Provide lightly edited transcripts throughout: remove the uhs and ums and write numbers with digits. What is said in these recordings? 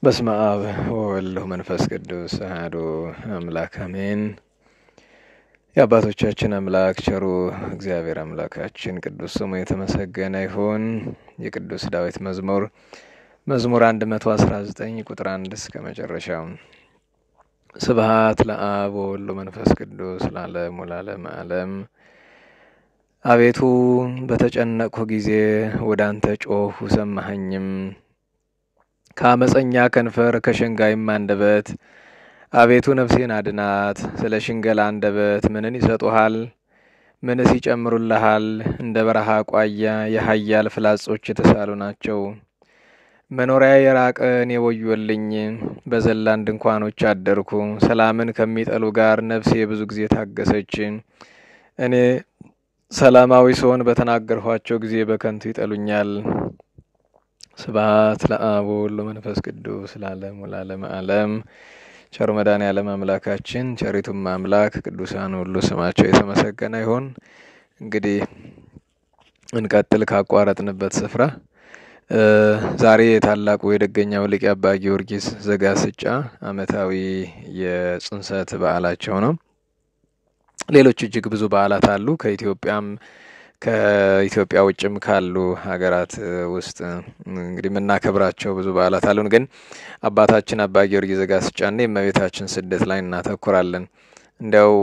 በስመ አብ ወወልድ ወመንፈስ ቅዱስ አሐዱ አምላክ አሜን። የአባቶቻችን አምላክ ቸሩ እግዚአብሔር አምላካችን ቅዱስ ስሙ የተመሰገነ ይሁን። የቅዱስ ዳዊት መዝሙር 119 ቁጥር 1 እስከ መጨረሻው። ስብሐት ለአብ ወወልድ ወመንፈስ ቅዱስ ለዓለሙ ለዓለመ ዓለም። አቤቱ በተጨነቅሁ ጊዜ ወደ አንተ ጮኽሁ ሰማኸኝም። ከአመፀኛ ከንፈር ከሸንጋይም አንደበት አቤቱ ነፍሴን አድናት። ስለ ሽንገላ አንደበት ምንን ይሰጡሃል? ምንስ ይጨምሩልሃል? እንደ በረሃ ቋያ የኃያል ፍላጾች የተሳሉ ናቸው። መኖሪያ የራቀ እኔ ወዮልኝ። በዘላን ድንኳኖች አደርኩ። ሰላምን ከሚጠሉ ጋር ነፍሴ ብዙ ጊዜ ታገሰች። እኔ ሰላማዊ ስሆን በተናገርኋቸው ጊዜ በከንቱ ይጠሉኛል። ስብሐት ለአብ ወወልድ ወመንፈስ ቅዱስ ለዓለሙ ለዓለመ ዓለም። ቸሩ መድኃኔዓለም አምላካችን ቸሪቱም አምላክ ቅዱሳን ሁሉ ስማቸው የተመሰገነ ይሁን። እንግዲህ እንቀጥል ካቋረጥንበት ስፍራ። ዛሬ የታላቁ የደገኛው ሊቅ አባ ጊዮርጊስ ዘጋስጫ ዓመታዊ የጽንሰት በዓላቸው ነው። ሌሎች እጅግ ብዙ በዓላት አሉ። ከኢትዮጵያ ውጭም ካሉ ሀገራት ውስጥ እንግዲህ የምናከብራቸው ብዙ በዓላት አሉን። ግን አባታችን አባ ጊዮርጊስ ዘጋስጫና የእመቤታችን ስደት ላይ እናተኩራለን። እንዲያው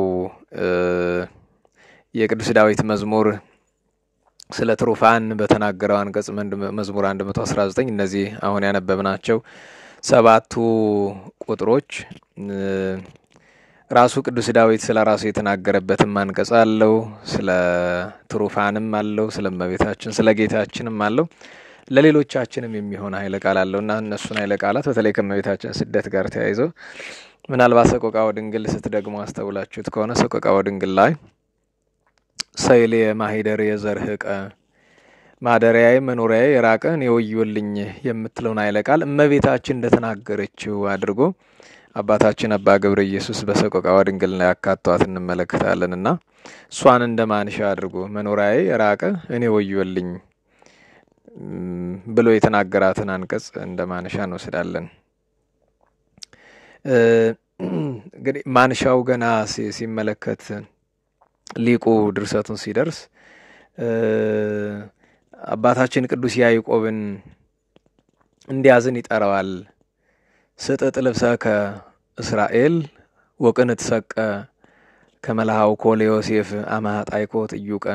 የቅዱስ ዳዊት መዝሙር ስለ ትሩፋን በተናገረው አንቀጽ መዝሙር 119 እነዚህ አሁን ያነበብናቸው 7ቱ ቁጥሮች ራሱ ቅዱስ ዳዊት ስለ ራሱ የተናገረበትም አንቀጽ አለው። ስለ ትሩፋንም አለው። ስለ እመቤታችን ስለ ጌታችንም አለው። ለሌሎቻችንም የሚሆን ኃይለ ቃል አለውና እነሱን ኃይለ ቃላት በተለይ ከእመቤታችን ስደት ጋር ተያይዘው ምናልባት ሰቆቃወ ድንግል ስትደግሙ አስተውላችሁት ከሆነ ሰቆቃወ ድንግል ላይ ሰይሌ ማሂደር የዘርህቀ ማደሪያዬ መኖሪያዬ የራቀ እኔ ወዮልኝ የምትለውን ኃይለ ቃል እመቤታችን እንደተናገረችው አድርጎ አባታችን አባ ገብረ ኢየሱስ በሰቆቃወ ድንግል ላይ አካቷት እንመለከታለንና እሷን እንደማንሻ አድርጎ መኖሪያዬ የራቀ እኔ ወዮልኝ ብሎ የተናገራትን አንቀጽ እንደማንሻ እንወስዳለን። እንግዲህ ማንሻው ገና ሲመለከት ሊቁ ድርሰቱን ሲደርስ አባታችን ቅዱስ ያዕቆብን እንዲያዝን ይጠራዋል። ስጥጥ ልብሰከ እስራኤል ወቅንትሰቀ ከመልሃው ኮለ ዮሴፍ አማጣይኮ ጥዩቀ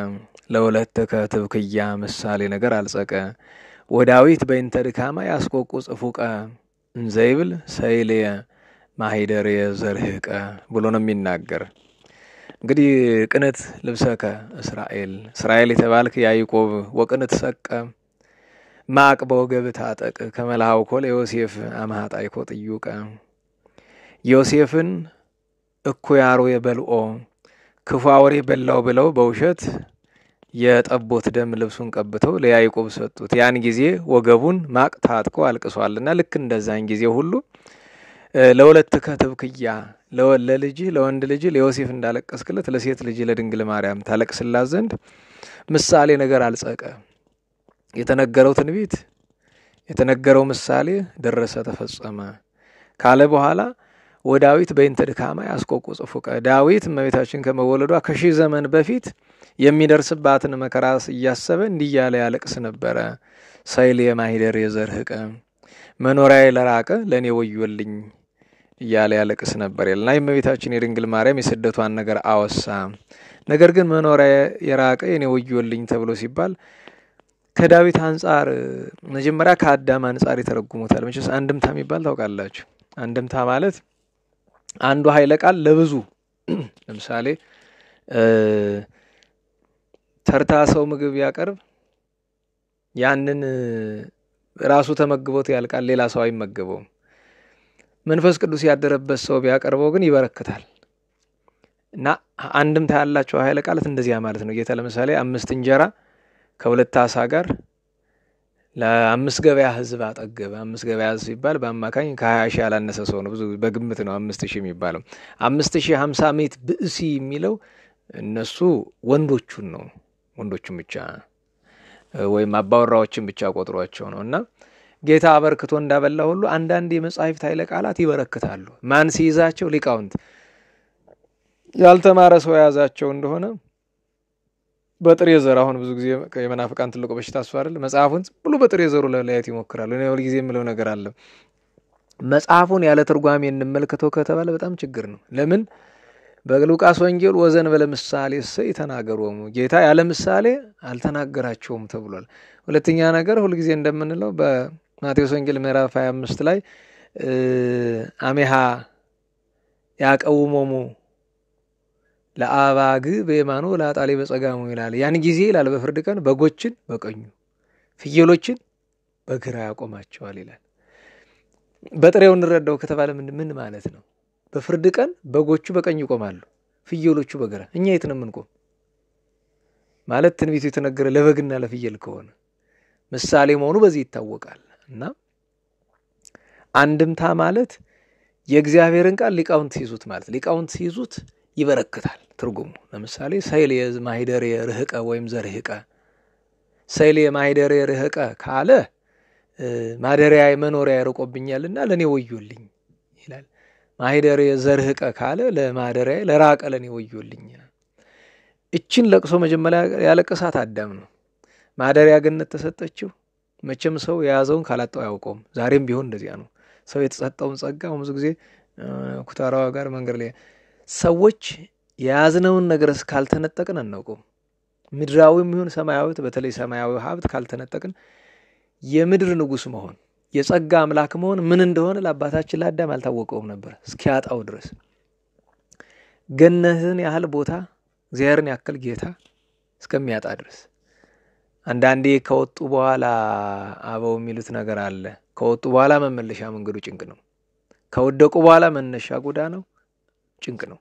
ለወለተከ ትብክያ ምሳሌ ነገር አልጸቀ ወዳዊት በእንተ ድካማ ያስቆቁ ጽፉቀ እንዘይብል ሰይሌ ማሂደር የዘርህቀ ብሎ ነው የሚናገር። እንግዲህ ቅንት ልብሰከ እስራኤል የተባልክ ያዕቆብ ወቅንትሰቀ ማቅ በወገብህ ታጠቅ ከመልሃው ኮለ ዮሴፍ አማጣይኮ ጥዩቀ ዮሴፍን እኩይ አርዌ በልኦ ክፉ አውሬ በላው ብለው በውሸት የጠቦት ደም ልብሱን ቀብተው ለያዕቆብ ሰጡት። ያን ጊዜ ወገቡን ማቅ ታጥቆ አልቅሷልና ልክ እንደዛን ጊዜ ሁሉ ለወለትከ ትብክያ ለልጅ ለወንድ ልጅ ለዮሴፍ እንዳለቀስክለት ለሴት ልጅ ለድንግል ማርያም ታለቅስላት ዘንድ ምሳሌ ነገር አልጸቀ። የተነገረው ትንቢት የተነገረው ምሳሌ ደረሰ ተፈጸመ ካለ በኋላ ወዳዊት በእንተ ድካማ ያስቆቁ ጽፉቀ ዳዊት እመቤታችን ከመወለዷ ከሺህ ዘመን በፊት የሚደርስባትን መከራ እያሰበ እንዲህ እያለ ያለቅስ ነበረ። ሰይሌ ማሂደር የዘርህቀ መኖሪያዬ ለራቀ ለእኔ ወዮልኝ እያለ ያለቅስ ነበር ይልና የእመቤታችን የድንግል ማርያም የስደቷን ነገር አወሳ። ነገር ግን መኖሪያ የራቀ የኔ ወዮልኝ ተብሎ ሲባል ከዳዊት አንጻር መጀመሪያ ከአዳም አንጻር ይተረጉሙታል። መቼስ አንድምታ የሚባል ታውቃላችሁ። አንድምታ ማለት አንዱ ኃይለ ቃል ለብዙ ለምሳሌ ተርታ ሰው ምግብ ያቀርብ ያንን ራሱ ተመግቦት ያልቃል፣ ሌላ ሰው አይመገበውም። መንፈስ ቅዱስ ያደረበት ሰው ቢያቀርበው ግን ይበረክታል። እና አንድምታ ያላቸው ኃይለ ቃላት እንደዚያ ማለት ነው። ጌታ ለምሳሌ 5 እንጀራ ከ2 ዓሣ ጋር ለ5 ገበያ ህዝብ አጠገበ። 5 ገበያ ህዝብ ሲባል በአማካኝ ከ20 ሺህ ያላነሰ ሰው ነው። ብዙ በግምት ነው 5000 የሚባለው። 5050 ሜት ብእሲ የሚለው እነሱ ወንዶቹን ነው፣ ወንዶቹን ብቻ ወይም አባወራዎችን ብቻ ቆጥሯቸው ነው። እና ጌታ አበርክቶ እንዳበላ ሁሉ አንዳንድ የመጻሕፍት ኃይለ ቃላት ይበረክታሉ። ማን ሲይዛቸው? ሊቃውንት። ያልተማረ ሰው የያዛቸው እንደሆነ በጥሬ ዘር አሁን ብዙ ጊዜ የመናፍቃን ትልቁ በሽታ እሱ አይደል? መጽሐፉን ብሎ በጥሬ ዘሩ ለላየት ይሞክራሉ። እኔ ሁል ጊዜ የምለው ነገር አለ። መጽሐፉን ያለ ትርጓሜ እንመልከተው ከተባለ በጣም ችግር ነው። ለምን? በሉቃስ ወንጌል ወዘን በለ ምሳሌ ይተናገሩም ጌታ ያለ ምሳሌ አልተናገራቸውም ተብሏል። ሁለተኛ ነገር ሁል ጊዜ እንደምንለው በማቴዎስ ወንጌል ምዕራፍ 25 ላይ አሜሃ ያቀውሞሙ ለአባግ በየማኑ ለአጣሊ በጸጋሙ ይላል። ያን ጊዜ ይላል በፍርድ ቀን በጎችን በቀኙ ፍየሎችን በግራ ያቆማቸዋል ይላል። በጥሬው እንረዳው ከተባለ ምን ማለት ነው? በፍርድ ቀን በጎቹ በቀኝ ይቆማሉ፣ ፍየሎቹ በግራ። እኛ የት ነው የምንቆም? ማለት ትንቢቱ የተነገረ ለበግና ለፍየል ከሆነ ምሳሌ መሆኑ በዚህ ይታወቃል። እና አንድምታ ማለት የእግዚአብሔርን ቃል ሊቃውንት ሲይዙት ማለት ሊቃውንት ሲይዙት ይበረክታል ትርጉሙ። ለምሳሌ ሰይል የማሂደር የርህቀ ወይም ዘርህቀ ሰይል የማሂደር የርህቀ ካለ ማደሪያ መኖሪያ ያርቆብኛልና ለኔ ወዮልኝ ይላል። ማሂደር የዘርህቀ ካለ ለማደሪያ ለራቀ ለኔ ወዮልኝ ይላል። እቺን ለቅሶ መጀመሪያ ያለቀሳት አዳም ነው። ማደሪያ ገነት ተሰጠችው። መቼም ሰው የያዘውን ካላጣው ያውቀውም። ዛሬም ቢሆን እንደዚያ ነው። ሰው የተሰጠውን ጸጋ ብዙ ጊዜ ኩታራዋ ጋር መንገድ ላይ ሰዎች የያዝነውን ነገር ካልተነጠቅን አናውቀውም። ምድራዊም ይሁን ሰማያዊት፣ በተለይ ሰማያዊ ሀብት ካልተነጠቅን የምድር ንጉስ መሆን የጸጋ አምላክ መሆን ምን እንደሆነ ለአባታችን ለአዳም አልታወቀውም ነበር እስኪያጣው ድረስ። ገነትን ያህል ቦታ እግዚአብሔርን ያክል ጌታ እስከሚያጣ ድረስ። አንዳንዴ ከወጡ በኋላ አበው የሚሉት ነገር አለ። ከወጡ በኋላ መመለሻ መንገዱ ጭንቅ ነው። ከወደቁ በኋላ መነሻ ጎዳናው ጭንቅ ነው።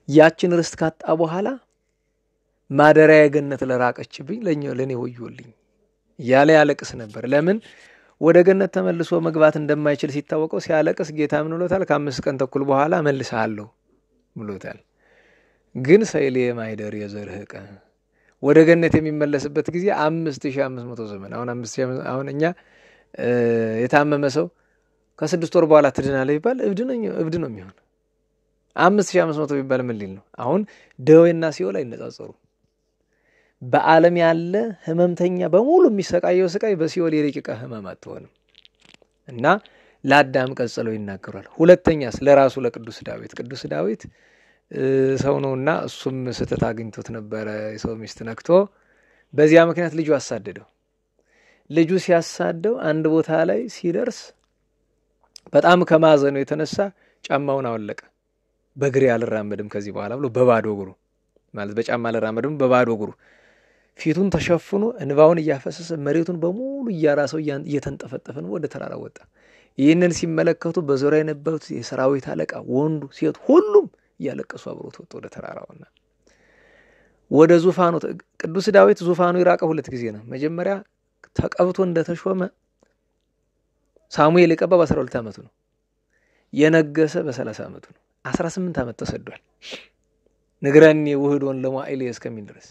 ያችን ርስት ካጣ በኋላ ማደሪያ ገነት ለራቀችብኝ ለኔ ወዮልኝ ያለ ያለቅስ ነበር። ለምን? ወደ ገነት ተመልሶ መግባት እንደማይችል ሲታወቀው ሲያለቅስ ጌታ ምን ብሎታል? ከ5 ቀን ተኩል በኋላ መልሳለሁ ብሎታል። ግን ሰይል የማሂደር የዘርህቀ ወደ ገነት የሚመለስበት ጊዜ 5500 ዘመን። አሁን እኛ የታመመ ሰው ከ6 ወር በኋላ ትድናለህ ይባል እብድ ነው የሚሆን። 5500 ቢባል ምን ሊል ነው? አሁን ደዌና ሲኦል አይነጻጸሩ። በዓለም ያለ ህመምተኛ በሙሉ የሚሰቃየው ስቃይ በሲኦል የደቂቃ ህመም አትሆንም። እና ለአዳም ቀጽለው ይናገራል። ሁለተኛስ ለራሱ ለቅዱስ ዳዊት ሰው ነውና እሱም ስተት አግኝቶት ነበር። የሰው ሚስት ነክቶ በዚያ ምክንያት ልጁ አሳደደው። ልጁ ሲያሳደው አንድ ቦታ ላይ ሲደርስ በጣም ከማዘኑ የተነሳ ጫማውን አወለቀ። በእግሬ አልራመድም ከዚህ በኋላ ብሎ በባዶ እግሩ ማለት በጫማ አልራመድም በባዶ እግሩ ፊቱን ተሸፍኖ እንባውን እያፈሰሰ መሬቱን በሙሉ እያራሰው እየተንጠፈጠፈ ወደ ተራራ ወጣ። ይህንን ሲመለከቱ በዙሪያ የነበሩት የሰራዊት አለቃ ወንዱ ሴት ሁሉም እያለቀሱ አብሮት ወጡ ወደ ተራራውና ወደ ዙፋኑ። ቅዱስ ዳዊት ዙፋኑ ይራቀ 2 ጊዜ ነው። መጀመሪያ ተቀብቶ እንደተሾመ ሳሙኤል የቀባ በ12 ዓመቱ ነው። የነገሰ በ30 ዓመቱ ነው። 18 ዓመት ተሰዷል። ንግረኒ ውህዶን ለማኢል እስከሚል ድረስ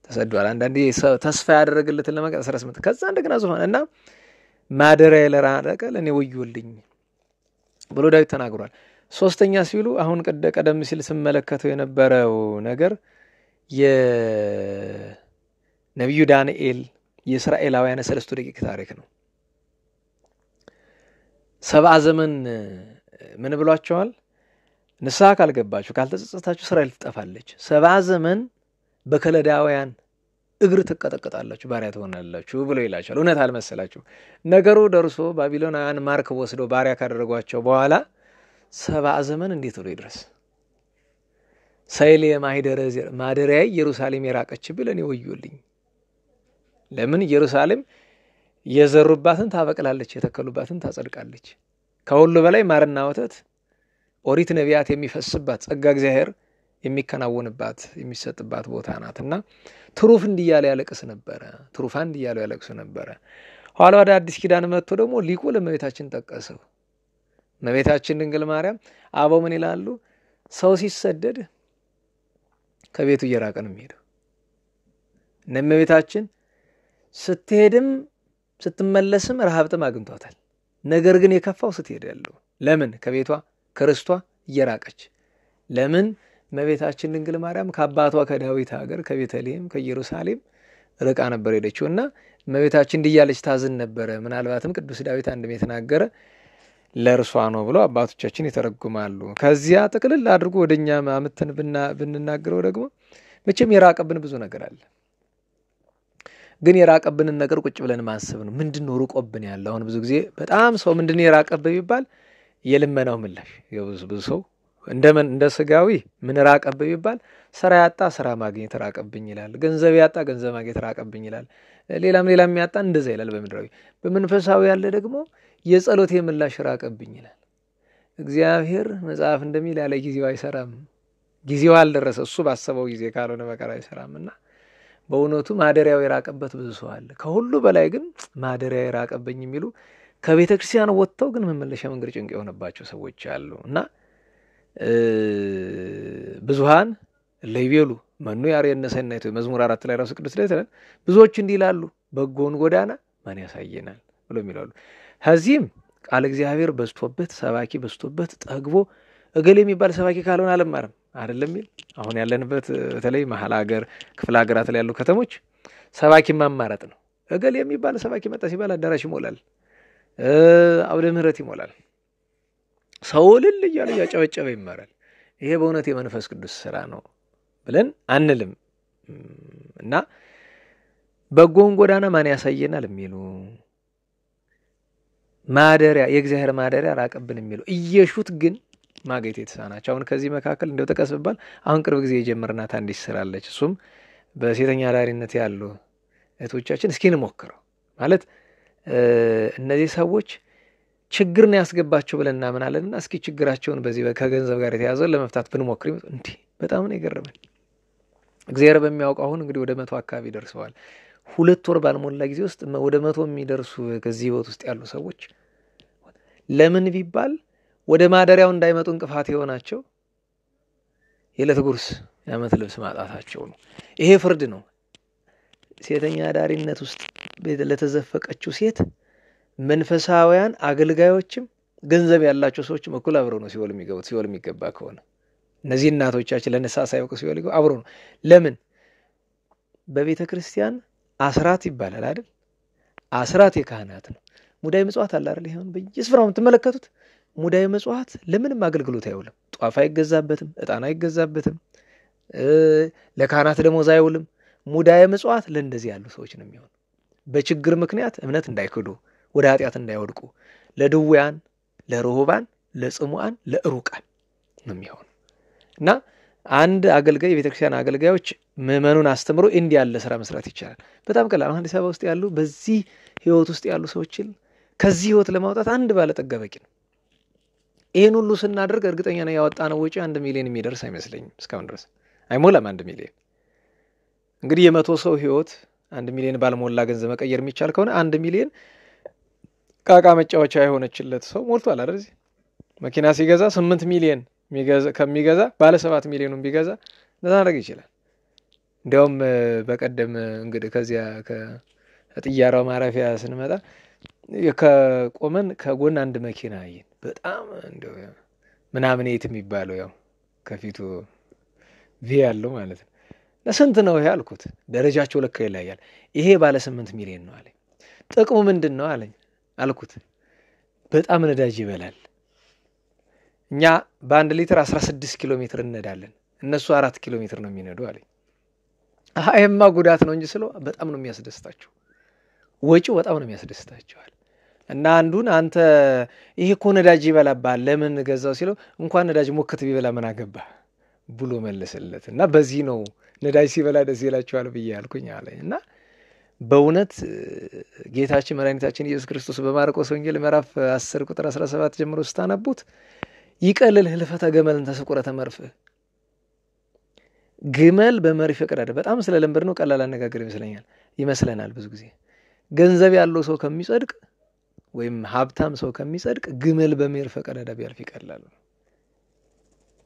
ተሰዷል። አንዳንዴ ተስፋ ያደረገለትን ለማቀ 18 ከዛ እንደገና ዙፋን እና ማደሪያ ለራቀ ለኔ ወዮልኝ ብሎ ዳዊት ተናግሯል። ሶስተኛ ሲሉ አሁን ቀደም ሲል ስመለከተው የነበረው ነገር የነብዩ ዳንኤል የእስራኤላውያን 3 ደቂቅ ታሪክ ነው። 70 ዘመን ምን ብሏቸዋል? ንስሐ ካልገባችሁ ካልተጸጸታችሁ እስራኤል ትጠፋለች። 70 ዘመን በከለዳውያን እግር ተቀጠቀጣላችሁ ባሪያ ትሆናላችሁ ብሎ ይላቸዋል። እውነት አልመሰላችሁ? ነገሩ ደርሶ ባቢሎናውያን ማርክ ወስደው ባሪያ ካደረጓቸው በኋላ 70 ዘመን እንዴት ብሎ ይድረስ? ሰይል የማሂደር ማደሪያ ኢየሩሳሌም የራቀችብኝ ለኔ ወዮልኝ። ለምን? ኢየሩሳሌም የዘሩባትን ታበቅላለች፣ የተከሉባትን ታጸድቃለች። ከሁሉ በላይ ማርና ወተት ኦሪት ነቢያት የሚፈስባት ጸጋ እግዚአብሔር የሚከናወንባት የሚሰጥባት ቦታ ናትና ትሩፍ እንዲያለ ያለቅስ ነበር። ትሩፋን እንዲያለ ያለቅስ ነበር። ኋላ ወደ አዲስ ኪዳን መጥቶ ደግሞ ሊቁ ለእመቤታችን ጠቀሰው። እመቤታችን ድንግል ማርያም አበው ምን ይላሉ? ሰው ሲሰደድ ከቤቱ እየራቀ ነው የሚሄደው። እመቤታችን ስትሄድም ስትመለስም ረሃብ ጥም አግኝቷታል። ነገር ግን የከፋው ስትሄድ ያለው ለምን ከቤቷ ክርስቷ እየራቀች ለምን እመቤታችን ድንግል ማርያም ከአባቷ ከዳዊት ሀገር ከቤተልሔም ከኢየሩሳሌም ርቃ ነበር ሄደችውና እመቤታችን እንዲያለች ታዝን ነበረ። ምናልባትም ቅዱስ ዳዊት አንድም የተናገረ ለእርሷ ነው ብለው አባቶቻችን ይተረጉማሉ። ከዚያ ጥቅልል አድርጎ ወደኛ አምተን ብንናገረው ደግሞ መቼም የራቀብን ብዙ ነገር አለ። ግን የራቀብንን ነገር ቁጭ ብለን ማሰብ ነው። ምንድነው ሩቆብን ያለው? አሁን ብዙ ጊዜ በጣም ሰው ምንድነው የራቀብህ ቢባል የልመናው ምላሽ ብዙ ሰው እንደ ስጋዊ ምን ራቀብህ ቢባል ስራ ያጣ ስራ ማግኘት ራቀብኝ ይላል። ገንዘብ ያጣ ገንዘብ ማግኘት ራቀብኝ ይላል። ሌላም ያጣ እንደዛ ይላል በምድራዊ። በመንፈሳዊ ያለ ደግሞ የጸሎት የምላሽ ራቀብኝ ይላል። እግዚአብሔር መጽሐፍ እንደሚል ያለ ጊዜው አይሰራም። ጊዜው አልደረሰ እሱ ባሰበው ጊዜ ካልሆነ በቀር አይሰራምና በእውነቱ ማደሪያው የራቀበት ብዙ ሰው አለ። ከሁሉ በላይ ግን ማደሪያው የራቀብኝ የሚሉ ከቤተ ክርስቲያን ወጥተው ግን መመለሻ መንገድ ጭንቅ የሆነባቸው ሰዎች አሉ። እና ብዙሃን ለይቤሉ መኑ ያሬነ ሰናይቱ መዝሙር 4 ላይ ራሱ ቅዱስ ዳዊት ይላል ብዙዎች እንዲህ ይላሉ በጎን ጎዳና ማን ያሳየናል ብሎ የሚላሉ። ከዚህም ቃል እግዚአብሔር በዝቶበት ሰባኪ በዝቶበት ጠግቦ እገሌ የሚባል ሰባኪ ካልሆነ አልማርም አይደለም ይል። አሁን ያለንበት በተለይ መሐል ሀገር ክፍለ ሀገራት ላይ ያሉ ከተሞች ሰባኪ ማማረጥ ነው። እገሌ የሚባል ሰባኪ መጣ ሲባል አዳራሽ ይሞላል፣ አውደ ምህረት ይሞላል፣ ሰው ልል እያለ ያጨበጨበ ይማራል። ይሄ በእውነት የመንፈስ ቅዱስ ስራ ነው ብለን አንልም። እና በጎን ጎዳና ማን ያሳየናል የሚሉ ማደሪያ የእግዚአብሔር ማደሪያ ራቀብን የሚሉ እየሹት ግን ማግኘት የተሳናቸው። አሁን ከዚህ መካከል እንደው ተቀስብባል አሁን ቅርብ ጊዜ የጀመርናት አንዲት ስራለች። እሱም በሴተኛ ዳሪነት ያሉ እህቶቻችን እስኪ እንሞክረው ማለት እነዚህ ሰዎች ችግር ነው ያስገባቸው ብለን እናምናለንና እስኪ ችግራቸውን በዚህ ከገንዘብ ጋር የተያዘው ለመፍታት ብንሞክር እንዴ በጣም ነው የገረመኝ። እግዚአብሔር በሚያውቀው አሁን እንግዲህ ወደ 100 አካባቢ ደርሰዋል። 2 ወር ባልሞላ ጊዜ ውስጥ ወደ 100 የሚደርሱ ከዚህ ህይወት ውስጥ ያሉ ሰዎች ለምን ቢባል ወደ ማደሪያው እንዳይመጡ እንቅፋት የሆናቸው የዕለት ጉርስ የዓመት ልብስ ማጣታቸው ነው። ይሄ ፍርድ ነው። ሴተኛ ዳሪነት ውስጥ ለተዘፈቀችው ሴት መንፈሳውያን አገልጋዮችም ገንዘብ ያላቸው ሰዎችም እኩል አብረው ነው ሲወል የሚገቡት። ሲወል የሚገባ ከሆነ እነዚህ እናቶቻችን ለነሳ ሳይወቅ ሲወል ይገቡ አብረው ነው። ለምን በቤተ ክርስቲያን አስራት ይባላል አይደል? አስራት የካህናት ነው። ሙዳይ ምጽዋት አለ አይደል? ይሄን በየስፍራው የምትመለከቱት ሙዳይ ምጽዋት ለምንም አገልግሎት አይውልም። ጧፍ አይገዛበትም፣ ዕጣን አይገዛበትም፣ ለካህናት ደሞዝ አይውልም። ሙዳይ ምጽዋት ለእንደዚህ ያሉ ሰዎች ነው የሚሆነው። በችግር ምክንያት እምነት እንዳይክዱ ወደ ኃጢአት እንዳይወድቁ ለድውያን፣ ለርሁባን፣ ለጽሙዓን፣ ለሩቃን ነው የሚሆነው። እና አንድ አገልጋይ የቤተክርስቲያን አገልጋዮች ምዕመኑን አስተምሮ እንዲህ ያለ ስራ መስራት ይችላል። በጣም ቀላል። አዲስ አበባ ውስጥ ያሉ በዚህ ህይወት ውስጥ ያሉ ሰዎችን ከዚህ ህይወት ለማውጣት አንድ ባለጠጋ በቂ ነው። ይሄን ሁሉ ስናደርግ እርግጠኛ ነኝ ያወጣነው ወጪ 1 ሚሊዮን የሚደርስ አይመስለኝም። እስካሁን ድረስ አይሞላም 1 ሚሊዮን። እንግዲህ የ100 ሰው ህይወት 1 ሚሊዮን ባልሞላ ገንዘብ መቀየር የሚቻል ከሆነ 1 ሚሊዮን ቃቃ መጫወቻ የሆነችለት ሰው ሞልቷል አይደል? እዚህ መኪና ሲገዛ 8 ሚሊዮን ከሚገዛ ባለ 7 ሚሊዮኑን ቢገዛ ማድረግ ይችላል። እንዲያውም በቀደም እንግዲህ ከዚያ ከጥያራው ማረፊያ ስንመጣ ከቆመን ከጎን አንድ መኪና አየን። በጣም እንደው ምናምን የት የሚባለው ያው ከፊቱ ቪ ያለው ማለት ነው። ለስንት ነው ይሄ አልኩት። ደረጃቸው ለካ ይለያል። ይሄ ባለ 8 ሚሊዮን ነው አለኝ። ጥቅሙ ምንድነው አለኝ አልኩት። በጣም ነዳጅ ይበላል። እኛ በ1 ሊትር 16 ኪሎ ሜትር እንነዳለን፣ እነሱ 4 ኪሎ ሜትር ነው የሚነዱ አለኝ። አይማ ጉዳት ነው እንጂ ስለው በጣም ነው የሚያስደስታቸው። ወጪው በጣም ነው የሚያስደስታቸዋል። እና አንዱን አንተ ይሄ እኮ ነዳጅ ይበላባል ለምን ገዛው ሲለው እንኳን ነዳጅ ሞክት ቢበላ ምን አገባ ብሎ መለሰለት። እና በዚህ ነው ነዳጅ ሲበላ ደስ ይላቸዋል ብዬ አልኩኝ አለኝ። እና በእውነት ጌታችን መድኃኒታችን ኢየሱስ ክርስቶስ በማርቆስ ወንጌል ምዕራፍ 10 ቁጥር 17 ጀምሮ ስታነቡት ይቀልል ህልፈተ ገመልን ተስቁረተ መርፍ። ግመል በመርፌ ቀዳዳ በጣም ስለለምበር ነው ቀላል አነጋገር ይመስለናል ብዙ ጊዜ። ገንዘብ ያለው ሰው ከሚጸድቅ ወይም ሀብታም ሰው ከሚጸድቅ ግመል በመርፌ ቀዳዳ ቢያልፍ ይቀላል።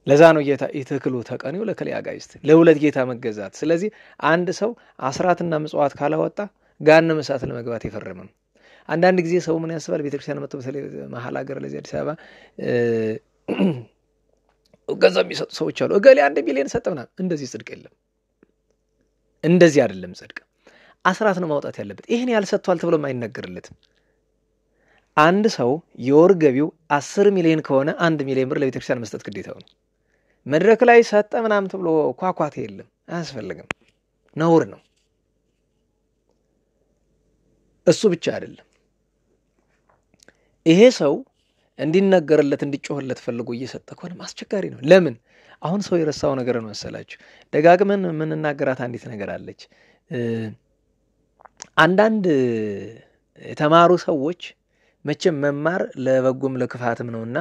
ለዛ ነው ጌታ ይተክሉ ተቀኒው ለከለ ያጋይስት ለሁለት ጌታ መገዛት። ስለዚህ አንድ ሰው አስራትና ምጽዋት ካላወጣ ገሃነመ እሳት ለመግባት የፈረመ ነው። አንዳንድ ጊዜ ሰው ምን ያስባል? ቤተክርስቲያን መጥቶ በተለይ መሀል ሀገር ለዚህ አዲስ አበባ ገንዘብ የሚሰጡ ሰዎች አሉ። እገሌ 1 ሚሊዮን ሰጠ ምናምን። እንደዚህ ጽድቅ የለም። እንደዚህ አይደለም ጽድቅ። አስራት ነው ማውጣት ያለበት። ይሄን ያልሰጥቷል ተብሎም አይነገርለትም። አንድ ሰው የወር ገቢው 10 ሚሊዮን ከሆነ 1 ሚሊዮን ብር ለቤተክርስቲያን መስጠት ግዴታው ነው። መድረክ ላይ ሰጠ ምናምን ተብሎ ኳኳቴ የለም፣ አያስፈልግም፣ ነውር ነው። እሱ ብቻ አይደለም፣ ይሄ ሰው እንዲነገርለት እንዲጮህለት ፈልጎ እየሰጠ ከሆነ አስቸጋሪ ነው። ለምን? አሁን ሰው የረሳው ነገር ነው መሰላችሁ? ደጋግመን የምንናገራት አንዲት ነገር አለች። አንዳንድ የተማሩ ሰዎች መቼም መማር ለበጎም ለክፋትም ነውና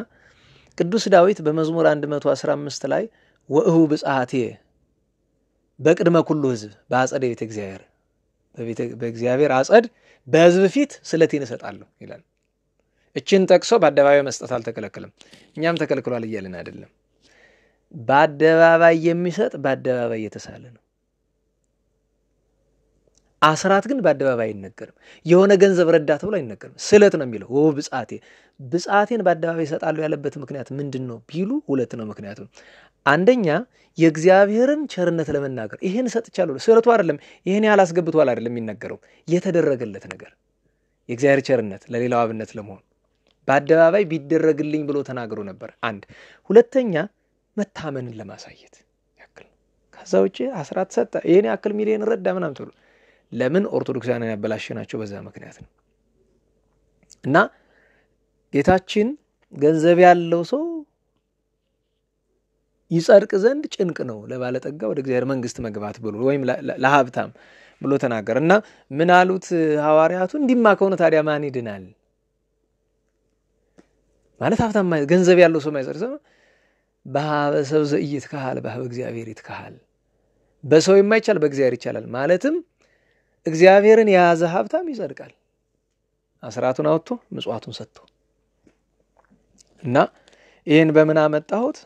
ቅዱስ ዳዊት በመዝሙር 115 ላይ ወእሁ ብጽሐቴ በቅድመ ኩሉ ሕዝብ በአጸደ ቤተ እግዚአብሔር፣ በእግዚአብሔር አጸድ በሕዝብ ፊት ስለቴን እሰጣለሁ ይላል። እችን ጠቅሶ በአደባባይ መስጠት አልተከለከለም። እኛም ተከልክሏል እያልን አይደለም። በአደባባይ የሚሰጥ በአደባባይ የተሳለ ነው። አስራት ግን በአደባባይ አይነገርም። የሆነ ገንዘብ ረዳት ብሎ አይነገርም። ስለት ነው የሚለው። ወው ብጻቴ ብጻቴን በአደባባይ ይሰጣሉ ያለበት ምክንያት ምንድነው ቢሉ ሁለት ነው ምክንያቱ። አንደኛ የእግዚአብሔርን ቸርነት ለመናገር ይሄን ሰጥቻለሁ፣ ስለቱ አይደለም ይሄን ያህል አስገብቷል አይደለም የሚነገረው፣ የተደረገለት ነገር የእግዚአብሔር ቸርነት ለሌላው አብነት ለመሆን በአደባባይ ቢደረግልኝ ብሎ ተናግሮ ነበር። አንድ ሁለተኛ መታመንን ለማሳየት ያክል። ከዛ ውጪ አስራት ሰጠ ይሄን ያክል ሚሊዮን ረዳ ምናምን ተብሎ ለምን ኦርቶዶክሳውያን ያበላሽናቸው በዛ ምክንያት ነው። እና ጌታችን ገንዘብ ያለው ሰው ይጸድቅ ዘንድ ጭንቅ ነው ለባለጠጋ ወደ እግዚአብሔር መንግስት መግባት ብሎ ወይም ለሀብታም ብሎ ተናገረ። እና ምን አሉት ሐዋርያቱ? እንዲማ ከሆነ ታዲያ ማን ይድናል? ማለት ሀብታም ገንዘብ ያለው ሰው ማይጸድቅ ሰው በሰው ዘይት ካል በእግዚአብሔር ይትካል። በሰው የማይቻል በእግዚአብሔር ይቻላል። ማለትም እግዚአብሔርን የያዘ ሀብታም ይጸድቃል፣ አስራቱን አውጥቶ ምጽዋቱን ሰጥቶ። እና ይሄን በምን አመጣሁት?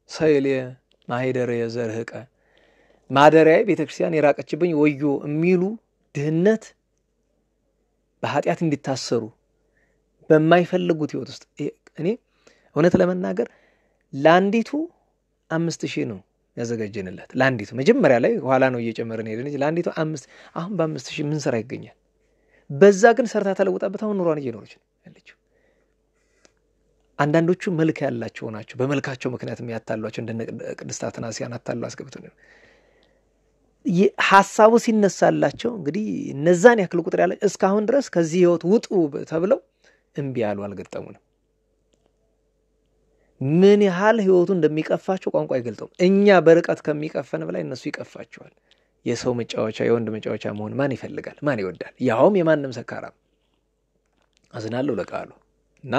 ሰይሌ ማህደር የዘርህቀ ማደሪያዬ ቤተክርስቲያን የራቀችብኝ ወዮ የሚሉ ድህነት በኃጢአት እንዲታሰሩ በማይፈልጉት ህይወት ውስጥ እኔ እውነት ለመናገር ላንዲቱ 5000 ነው ያዘጋጀንላት። ላንዲቱ መጀመሪያ ላይ ኋላ ነው እየጨመረን ሄደን እንጂ ላንዲቱ 5 አሁን በ5000 ምን ስራ ይገኛል? በዛ ግን ሰርታ ተለውጣበት አሁን ኑሯን እየኖረች ነው ያለችው። አንዳንዶቹ መልክ ያላቸው ናቸው። በመልካቸው ምክንያት የሚያታሏቸው እንደ ቅድስት አትናስያን አታሉ አስገብተው ነው ሐሳቡ ሲነሳላቸው እንግዲህ እነዛን ያክል ቁጥር ያለ እስካሁን ድረስ ከዚህ ህይወት ውጡ ተብለው እምቢ ያሉ አልገጠሙንም። ምን ያህል ህይወቱ እንደሚቀፋቸው ቋንቋ አይገልጠውም። እኛ በርቀት ከሚቀፈን በላይ እነሱ ይቀፋቸዋል። የሰው መጫወቻ የወንድ መጫወቻ መሆን ማን ይፈልጋል? ማን ይወዳል? ያውም የማንም ሰካራም። አዝናለሁ ለቃሉ። እና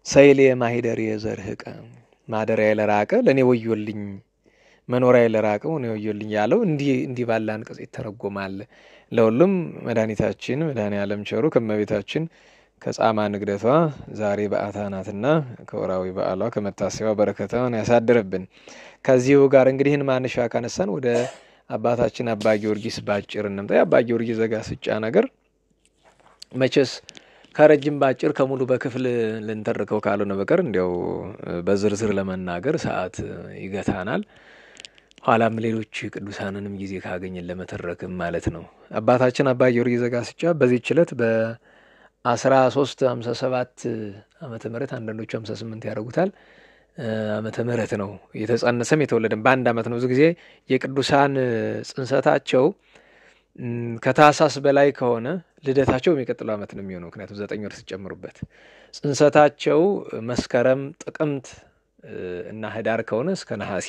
ሰይሌ ማህደር የዘርህቀ ማደሪያ ለራቀ ለኔ ወዮልኝ፣ መኖሪያ ለራቀው ነው ወዮልኝ ያለው እንዲህ ባለ አንቀጽ ይተረጎማል። ለሁሉም መድኃኒታችን መድኃኔዓለም ቸሩ ከመቤታችን ከጻማ ንግደቷ ዛሬ በዓታ ናትና ከወራዊ በዓሏ ከመታሰቢያው በረከታውን ያሳድርብን። ከዚሁ ጋር እንግዲህ ማንሻ ካነሳን ወደ አባታችን አባ ጊዮርጊስ ባጭር እንምጣ። አባ ጊዮርጊስ ዘጋስጫ ነገር መቼስ ከረጅም ባጭር ከሙሉ በክፍል ልንተርከው ካልሆነ በቀር እንዲያው በዝርዝር ለመናገር ሰዓት ይገታናል። ኋላም ሌሎች ቅዱሳንንም ጊዜ ካገኘን ለመተረክም ማለት ነው። አባታችን አባ ጊዮርጊስ ዘጋስጫ በዚህ ችለት በ1357 ዓመተ ምህረት አንዳንዶቹ 58 ያደርጉታል ዓመተ ምህረት ነው የተጸነሰም የተወለደም በአንድ ዓመት ነው። ብዙ ጊዜ የቅዱሳን ጽንሰታቸው ከታሳስ በላይ ከሆነ ልደታቸው የሚቀጥለው ዓመት ነው የሚሆነው። ምክንያቱም 9 ወር ሲጨምሩበት ጽንሰታቸው መስከረም፣ ጥቅምት እና ህዳር ከሆነ እስከ ነሐሴ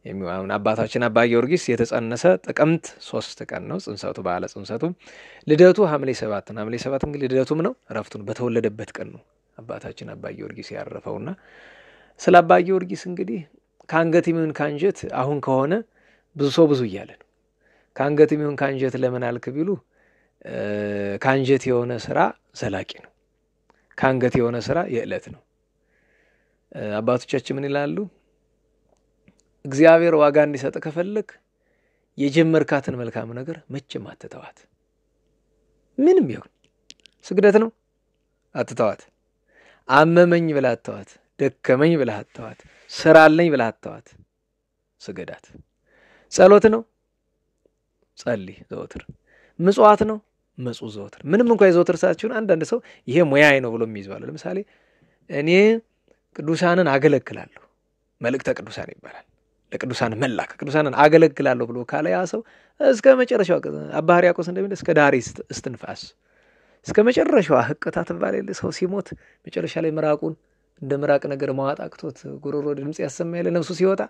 የሚሆን አባታችን አባ ጊዮርጊስ የተጸነሰ ጥቅምት 3 ቀን ነው ጽንሰቱ። በዓለ ጽንሰቱ ልደቱ ሐምሌ 7 ነው። ሐምሌ 7 እንግዲህ ልደቱም ነው ረፍቱን በተወለደበት ቀን ነው አባታችን አባ ጊዮርጊስ ያረፈውና ስለ አባ ጊዮርጊስ እንግዲህ ካንገት ይሁን ካንጀት አሁን ከሆነ ብዙ ሰው ብዙ እያለ ነው። ካንገት ይሁን ካንጀት ለምን አልክ ቢሉ ካንጀት የሆነ ስራ ዘላቂ ነው። ካንገት የሆነ ስራ የዕለት ነው። አባቶቻችን ምን ይላሉ? እግዚአብሔር ዋጋ እንዲሰጥ ከፈለክ የጀመርካትን መልካም ነገር መቼም አትተዋት። ምንም ይሁን ስግደት ነው አትተዋት። አመመኝ ብለህ አትተዋት። ደከመኝ ብለህ አትተዋት። ስራ አለኝ ብለህ አትተዋት። ስገዳት። ጸሎት ነው ጸልይ ዘወትር። ምጽዋት ነው ምጽው ዘወትር። ምንም እንኳን የዘወትር ሰዓታችሁን አንዳንድ ሰው ይሄ ሙያዬ ነው ብሎ የሚይዘዋል። ለምሳሌ እኔ ቅዱሳንን አገለግላለሁ መልእክተ ቅዱሳን ይባላል። ለቅዱሳን መላክ ቅዱሳንን አገለግላለሁ ብሎ ካለ ያ ሰው እስከ መጨረሻው አባ ሕርያቆስ እንደሚል እስከ ዳሪ እስትንፋስ እስከ መጨረሻው ህቅታ ትባል ሰው ሲሞት መጨረሻ ላይ ምራቁን እንደ ምራቅ ነገር ማዋጥ አቅቶት ጉሮሮ ድምጽ ያሰማ ያለ ነፍሱ ሲወጣ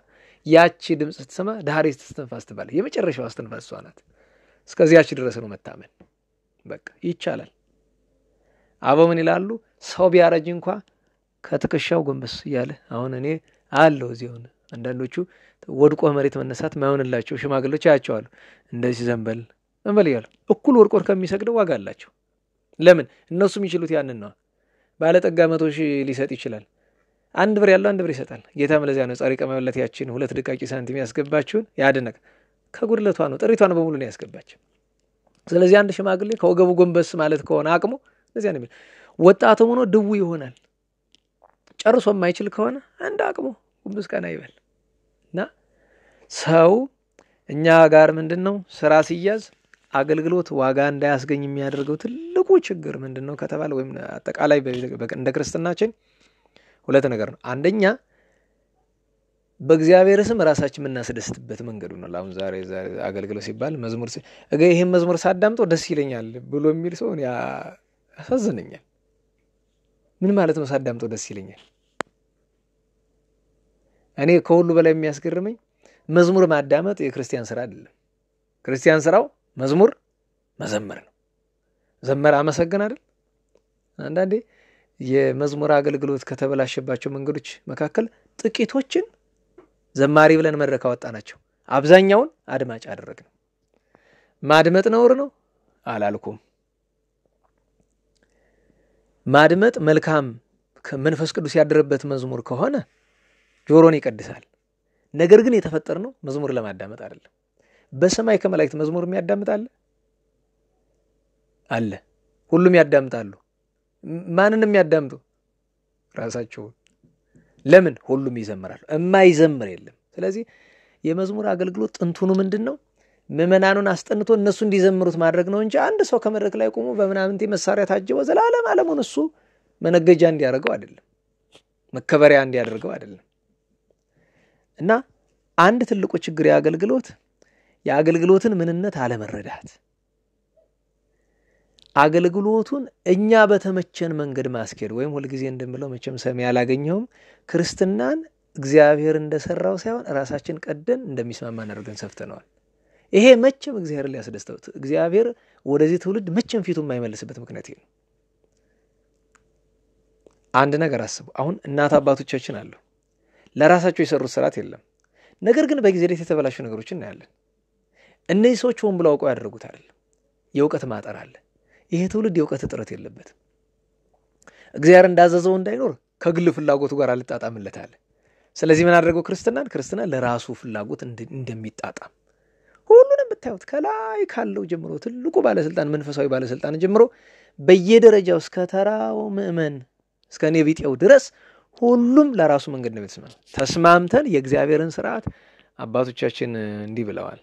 ያቺ ድምጽ ስትሰማ ዳሪ እስትንፋስ ትባል። የመጨረሻው እስትንፋስ እሷ ናት። እስከዚያች ድረስ ነው መታመን። በቃ ይቻላል። አበው ምን ይላሉ? ሰው ቢያረጅ እንኳን ከትከሻው ጎንበስ እያለ አሁን እኔ አለው እዚያው አንዳንዶቹ ወድቆ መሬት መነሳት ማይሆንላቸው ሽማግሌዎች ያያቸዋሉ። እንደዚህ ዘንበል እንበል ይላል። እኩል ወድቆ ከሚሰግደው ዋጋ አላቸው። ለምን? እነሱ የሚችሉት ያንን ነው። ባለጠጋ 100,000 ሊሰጥ ይችላል። 1 ብር ያለው 1 ብር ይሰጣል። ጌታም ለዚያ ነው ጻሪቀ መበለት ያችን 2 ድቃቂ ሳንቲም ያስገባችሁን ያደነቀ ከጉድለቷ ነው ጥሪቷን በሙሉ ነው ያስገባቸው። ስለዚህ አንድ ሽማግሌ ከወገቡ ጎንበስ ማለት ከሆነ አቅሙ ለዚያ ነው። ወጣቱም ሆኖ ድው ይሆናል። ጨርሶ የማይችል ከሆነ አንድ አቅሙ ጎንበስ ቀና ይበል እና ሰው እኛ ጋር ምንድነው ስራ ሲያዝ አገልግሎት ዋጋ እንዳያስገኝ የሚያደርገው ትልቁ ችግር ምንድነው ከተባለ ወይም አጠቃላይ እንደ ክርስትናችን ሁለት ነገር ነው። አንደኛ በእግዚአብሔር ስም ራሳችን የምናስደስትበት መንገዱ ነው። አሁን ዛሬ አገልግሎት ሲባል መዝሙር ይሄን መዝሙር ሳዳምጦ ደስ ይለኛል ብሎ የሚል ሰው ያሳዝነኛል። ምን ማለት ነው ሳዳምጦ ደስ ይለኛል? እኔ ከሁሉ በላይ የሚያስገርመኝ መዝሙር ማዳመጥ የክርስቲያን ስራ አይደለም። ክርስቲያን ስራው መዝሙር መዘመር ነው። ዘመር አመሰግን አይደል? አንዳንዴ የመዝሙር አገልግሎት ከተበላሸባቸው መንገዶች መካከል ጥቂቶችን ዘማሪ ብለን መድረክ አወጣናቸው። አብዛኛውን አድማጭ አደረግን። ማድመጥ ነውር ነው አላልኩም። ማድመጥ መልካም ከመንፈስ ቅዱስ ያደረበት መዝሙር ከሆነ ጆሮን ይቀድሳል። ነገር ግን የተፈጠርነው መዝሙር ለማዳመጥ አይደለም። በሰማይ ከመላእክት መዝሙር የሚያዳምጥ አለ? ሁሉም ያዳምጣሉ። ማንንም የሚያዳምጡ ራሳቸው። ለምን? ሁሉም ይዘምራሉ። የማይዘምር የለም። ስለዚህ የመዝሙር አገልግሎት ጥንቱኑ ምንድነው? ምዕመናኑን አስጠንቶ እነሱ እንዲዘምሩት ማድረግ ነው እንጂ አንድ ሰው ከመድረክ ላይ ቆሞ በመናምንቴ መሳሪያ ታጅቦ ዘላለም ዓለሙን እሱ መነገጃ እንዲያደርገው አይደለም፣ መከበሪያ እንዲያደርገው አይደለም። እና አንድ ትልቁ ችግር የአገልግሎትን ምንነት አለመረዳት፣ አገልግሎቱን እኛ በተመቸን መንገድ ማስኬድ ወይም ሁሉ ጊዜ እንደምለው መቼም ሰሚ ያላገኘውም ክርስትናን እግዚአብሔር እንደሰራው ሳይሆን ራሳችን ቀደን እንደሚስማማን አድርገን ሰፍተነዋል። ይሄ መቼም እግዚአብሔር ሊያስደስተው እግዚአብሔር ወደዚህ ትውልድ መቼም ፊቱ የማይመልስበት ምክንያት ነው። አንድ ነገር አስቡ። አሁን እናት አባቶቻችን አሉ፣ ለራሳቸው የሰሩት ስርዓት የለም። ነገር ግን በጊዜ ሂደት የተበላሹ ነገሮችን እናያለን። እነዚህ ሰዎች ሆን ብለው አውቀው ያደረጉት አይደለም። የእውቀት ማጠር አለ። ይሄ ትውልድ የእውቀት እጥረት የለበትም። እግዚአብሔር እንዳዘዘው እንዳይኖር ከግል ፍላጎቱ ጋር አልጣጣምለታል። ስለዚህ ምን አደረገው? ክርስትና ለራሱ ፍላጎት እንደሚጣጣም ሁሉንም ብታዩት ከላይ ካለው ጀምሮ ትልቁ ባለስልጣን መንፈሳዊ ባለስልጣን ጀምሮ በየደረጃው እስከ ተራው ምእመን እስከ ነቢጤው ድረስ ሁሉም ለራሱ መንገድ ነው የተስማማው። ተስማምተን የእግዚአብሔርን ስርዓት አባቶቻችን እንዲህ ብለዋል።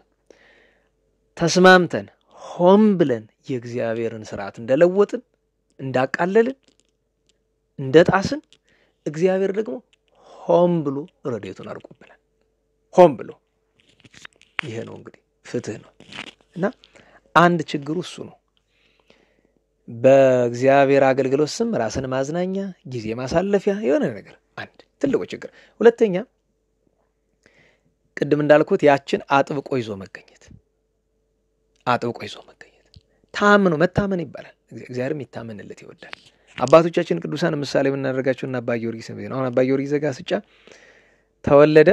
ተስማምተን ሆም ብለን የእግዚአብሔርን ስርዓት እንደለወጥን እንዳቃለልን እንደጣስን እግዚአብሔር ደግሞ ሆም ብሎ ረድኤቱን አርቆብናል። ሆም ብሎ ይሄ ነው እንግዲህ ፍትህ ነው። እና አንድ ችግሩ እሱ ነው። በእግዚአብሔር አገልግሎት ስም ራስን ማዝናኛ ጊዜ ማሳለፊያ የሆነ ነገር አንድ ትልቁ ችግር። ሁለተኛ ቅድም እንዳልኩት ያችን አጥብቆ ይዞ መገኘት ታምኖ መታመን ይባላል። እግዚአብሔርም ይታመንለት ይወዳል። አባቶቻችን ቅዱሳን ምሳሌ የምናደርጋቸውና አባ ጊዮርጊስ ነው። አሁን አባ ጊዮርጊስ ዘጋስጫ ተወለደ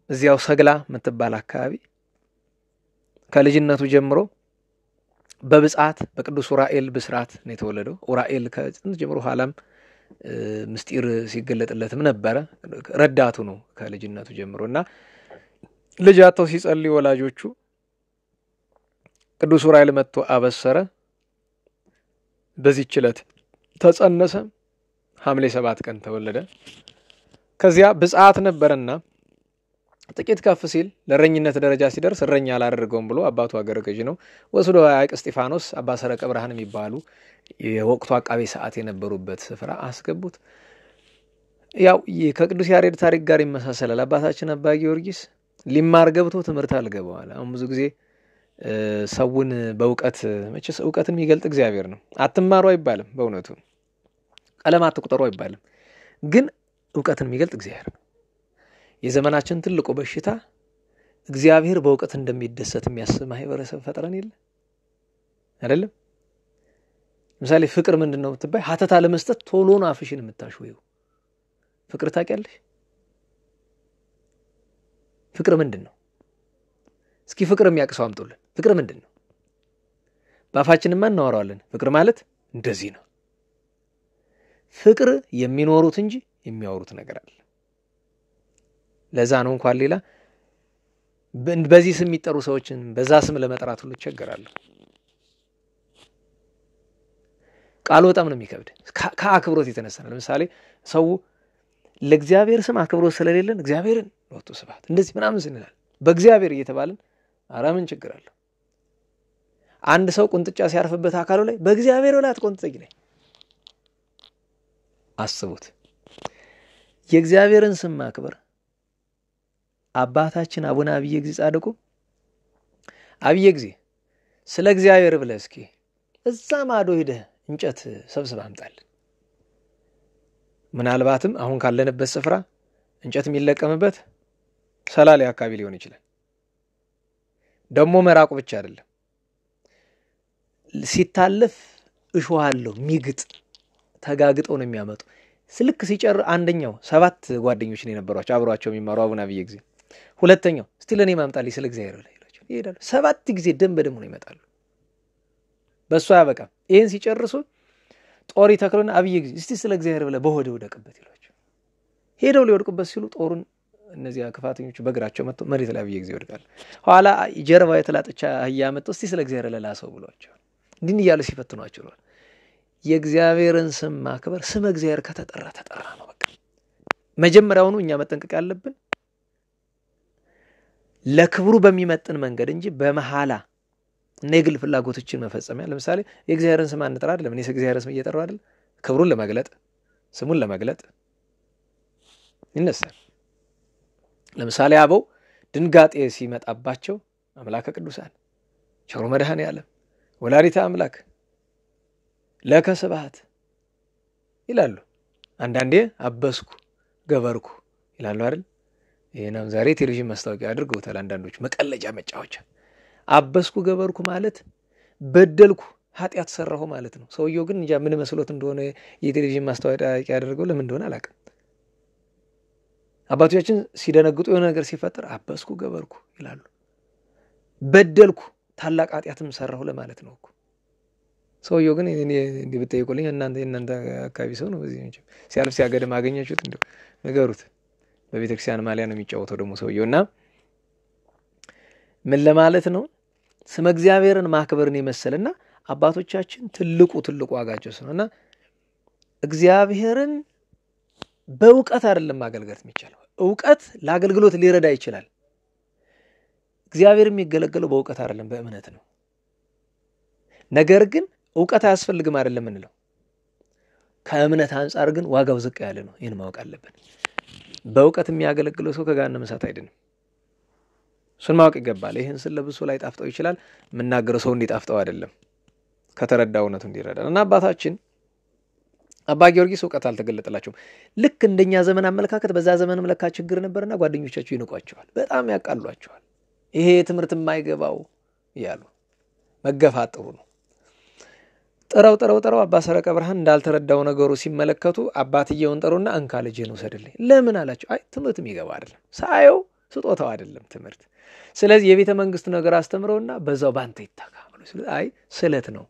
እዚያው ሰግላ የምትባል አካባቢ። ከልጅነቱ ጀምሮ በብጻት በቅዱስ ኡራኤል ብስራት ነው የተወለደው። ኡራኤል ከጥንት ጀምሮ ኋላም ምስጢር ሲገለጥለትም ነበረ። ረዳቱ ነው ከልጅነቱ ጀምሮና ልጅ አጥተው ሲጸልዩ ወላጆቹ ቅዱስ ዑራኤል መጥቶ አበሰረ። በዚህች ዕለት ተጸነሰ። ሐምሌ 7 ቀን ተወለደ። ከዚያ ብጽዓት ነበርና ጥቂት ከፍ ሲል ለእረኝነት ደረጃ ሲደርስ እረኛ አላደረገውም ብሎ አባቱ አገረ ገዥ ነው ወስዶ ሐይቅ እስጢፋኖስ አባ ሰረቀ ብርሃን የሚባሉ የወቅቱ አቃቤ ሰዓት የነበሩበት ስፍራ አስገቡት። ያው ከቅዱስ ያሬድ ታሪክ ጋር ይመሳሰላል። አባታችን አባ ጊዮርጊስ ሊማር ገብቶ ትምህርት አልገባዋል። አሁን ብዙ ጊዜ ሰውን በእውቀት መቼስ እውቀትን የሚገልጥ እግዚአብሔር ነው። አትማሩ አይባልም። በእውነቱ ቀለም አትቁጠሩ አይባልም። ግን እውቀትን የሚገልጥ እግዚአብሔር ነው። የዘመናችን ትልቁ በሽታ እግዚአብሔር በእውቀት እንደሚደሰት የሚያስብ ማህበረሰብ ፈጥረን የለ አይደለም? ለምሳሌ ፍቅር ምንድነው ብትባይ ሀተታ ለመስጠት ቶሎ ነው አፍሽን የምታሽው። ፍቅር ታውቂያለሽ? ፍቅር ምንድነው? እስኪ ፍቅር የሚያቅሰው አምጡልን። ፍቅር ምንድነው? ባፋችንማ እናወራዋለን። ፍቅር ማለት እንደዚህ ነው። ፍቅር የሚኖሩት እንጂ የሚያወሩት ነገር አለ። ለዛ ነው እንኳን ሌላ በዚህ ስም የሚጠሩ ሰዎችን በዛ ስም ለመጥራት ሁሉ ይቸገራለሁ። ቃሉ በጣም ነው የሚከብድ። ከአክብሮት የተነሳ ነው። ለምሳሌ ሰው ለእግዚአብሔር ስም አክብሮት ስለሌለን እግዚአብሔርን ወጥቶ ስብሐት እንደዚህ ምናምን ስንላል በእግዚአብሔር እየተባልን ኧረ ምን ችግር አለው? አንድ ሰው ቁንጥጫ ሲያርፍበት አካሉ ላይ በእግዚአብሔር ላይ አትቆንጥጠኝ ላይ አስቡት። የእግዚአብሔርን ስም ማክበር አባታችን አቡነ አብየ እግዚእ ጻድቁ አብየ እግዚእ ስለ እግዚአብሔር ብለህ እስኪ እዛ ማዶ ሄደህ እንጨት ሰብስበህ አምጣል። ምናልባትም አሁን ካለንበት ስፍራ እንጨት የሚለቀምበት ሰላሌ አካባቢ ሊሆን ይችላል። ደሞ መራቁ ብቻ አይደለም፣ ሲታለፍ እሾህ አለው ሚግጥ ተጋግጠው ነው የሚያመጡ። ስልክ ሲጨር አንደኛው 7 ጓደኞች ነው የነበሯቸው አብሯቸው የሚማሩ አቡነ አብየ እግዚእ። ሁለተኛው እስቲ ለኔ ማምጣልኝ ስለ እግዚአብሔር ላይ ይላቸው ይሄዳሉ። 7 ጊዜ ደም በደም ነው ይመጣሉ። በሷ ያበቃ። ይሄን ሲጨርሱ ጦር ይተክሉና አብየ እግዚእ እስቲ ስለ እግዚአብሔር ብለ በሆደ ወደቅበት ይላቸው። ሄደው ሊወድቁበት ሲሉ ጦሩን እነዚያ ክፋተኞቹ በእግራቸው መጥተው መሬት ላይ አብየ እግዚእ ይወድቃሉ። ኋላ ጀርባው የተላጠቻ አህያ መጥተው እስቲ ስለ እግዚአብሔር ለላሰው ብሏቸው እንዲህ እያሉ ሲፈትኗቸው ነው። የእግዚአብሔርን ስም ማክበር ስም እግዚአብሔር ከተጠራ ተጠራ ነው በቃ። መጀመሪያውኑ እኛ መጠንቀቅ ያለብን ለክብሩ በሚመጥን መንገድ እንጂ በመሐላ ነግል ፍላጎቶችን መፈጸሚያ። ለምሳሌ የእግዚአብሔርን ስም አንጠራ አይደለም እኔ የእግዚአብሔርን ስም እየጠራው አይደል? ክብሩን ለመግለጥ ስሙን ለመግለጥ ይነሳል። ለምሳሌ አበው ድንጋጤ ሲመጣባቸው አምላከ ቅዱሳን ቸሩ መድኃኔ ዓለም ወላዲተ አምላክ ለከ ስብሐት ይላሉ። አንዳንዴ አበስኩ ገበርኩ ይላሉ አይደል? ይሄናም ዛሬ ቴሌቪዥን ማስታወቂያ አድርገውታል አንዳንዶች መቀለጃ መጫወቻ። አበስኩ ገበርኩ ማለት በደልኩ ኃጢአት ሰራሁ ማለት ነው። ሰውየው ግን እንጃ ምን መስሎት እንደሆነ የቴሌቪዥን ማስታወቂያ ያደርገው ለምን እንደሆነ አላውቅም። አባቶቻችን ሲደነግጡ የሆነ ነገር ሲፈጠር አበስኩ ገበርኩ ይላሉ። በደልኩ ታላቅ ኃጢአትም ሰራሁ ለማለት ነው እኮ። ሰውየው ግን እንዴ ብትጠይቁልኝ እናንተ አካባቢ ሰው ነው በዚህ እንጂ ሲያልፍ ሲያገድም አገኛችሁት እንደው ነገሩት። በቤተክርስቲያን ማሊያ ነው የሚጫወተው ደግሞ ሰውየውና ምን ለማለት ነው? ስመ እግዚአብሔርን ማክበርን ይመስልና አባቶቻችን ትልቁ ዋጋቸው ነውና እግዚአብሔርን በእውቀት አይደለም ማገልገል የሚቻለው። እውቀት ለአገልግሎት ሊረዳ ይችላል። እግዚአብሔር የሚገለገለው በእውቀት አይደለም በእምነት ነው። ነገር ግን እውቀት አያስፈልግም አይደለም እንለው። ከእምነት አንፃር ግን ዋጋው ዝቅ ያለ ነው። ይሄን ማወቅ አለብን። በእውቀት የሚያገለግለው ሰው ከገሃነመ እሳት አይድንም። እሱን ማወቅ ይገባል። ይሄን ስለብሶ ላይ ጣፍጠው ይችላል። የምናገረው ሰው እንዲጣፍጠው አይደለም፣ ከተረዳው እውነቱ እንዲረዳ እና አባታችን አባ ጊዮርጊስ እውቀት አልተገለጠላቸውም። ልክ እንደኛ ዘመን አመለካከት በዛ ዘመንም ለካ ችግር ነበርና ጓደኞቻቸው ይንቋቸዋል፣ በጣም ያቃሏቸዋል። ይሄ ትምህርት የማይገባው ይያሉ መገፋት ጥሩ ነው። ጥራው አባ ሰረቀ ብርሃን እንዳልተረዳው ነገሩ ሲመለከቱ አባትየውን ጠሩና እንካ ልጅህን ውሰድልኝ። ለምን አላቸው? አይ ትምህርት የሚገባ አይደለም፣ ሳየው ስጦታው አይደለም ትምህርት። ስለዚህ የቤተ መንግስት ነገር አስተምረውና በዛው ባንተ ይታካ ብሎ አይ ስለት ነው፣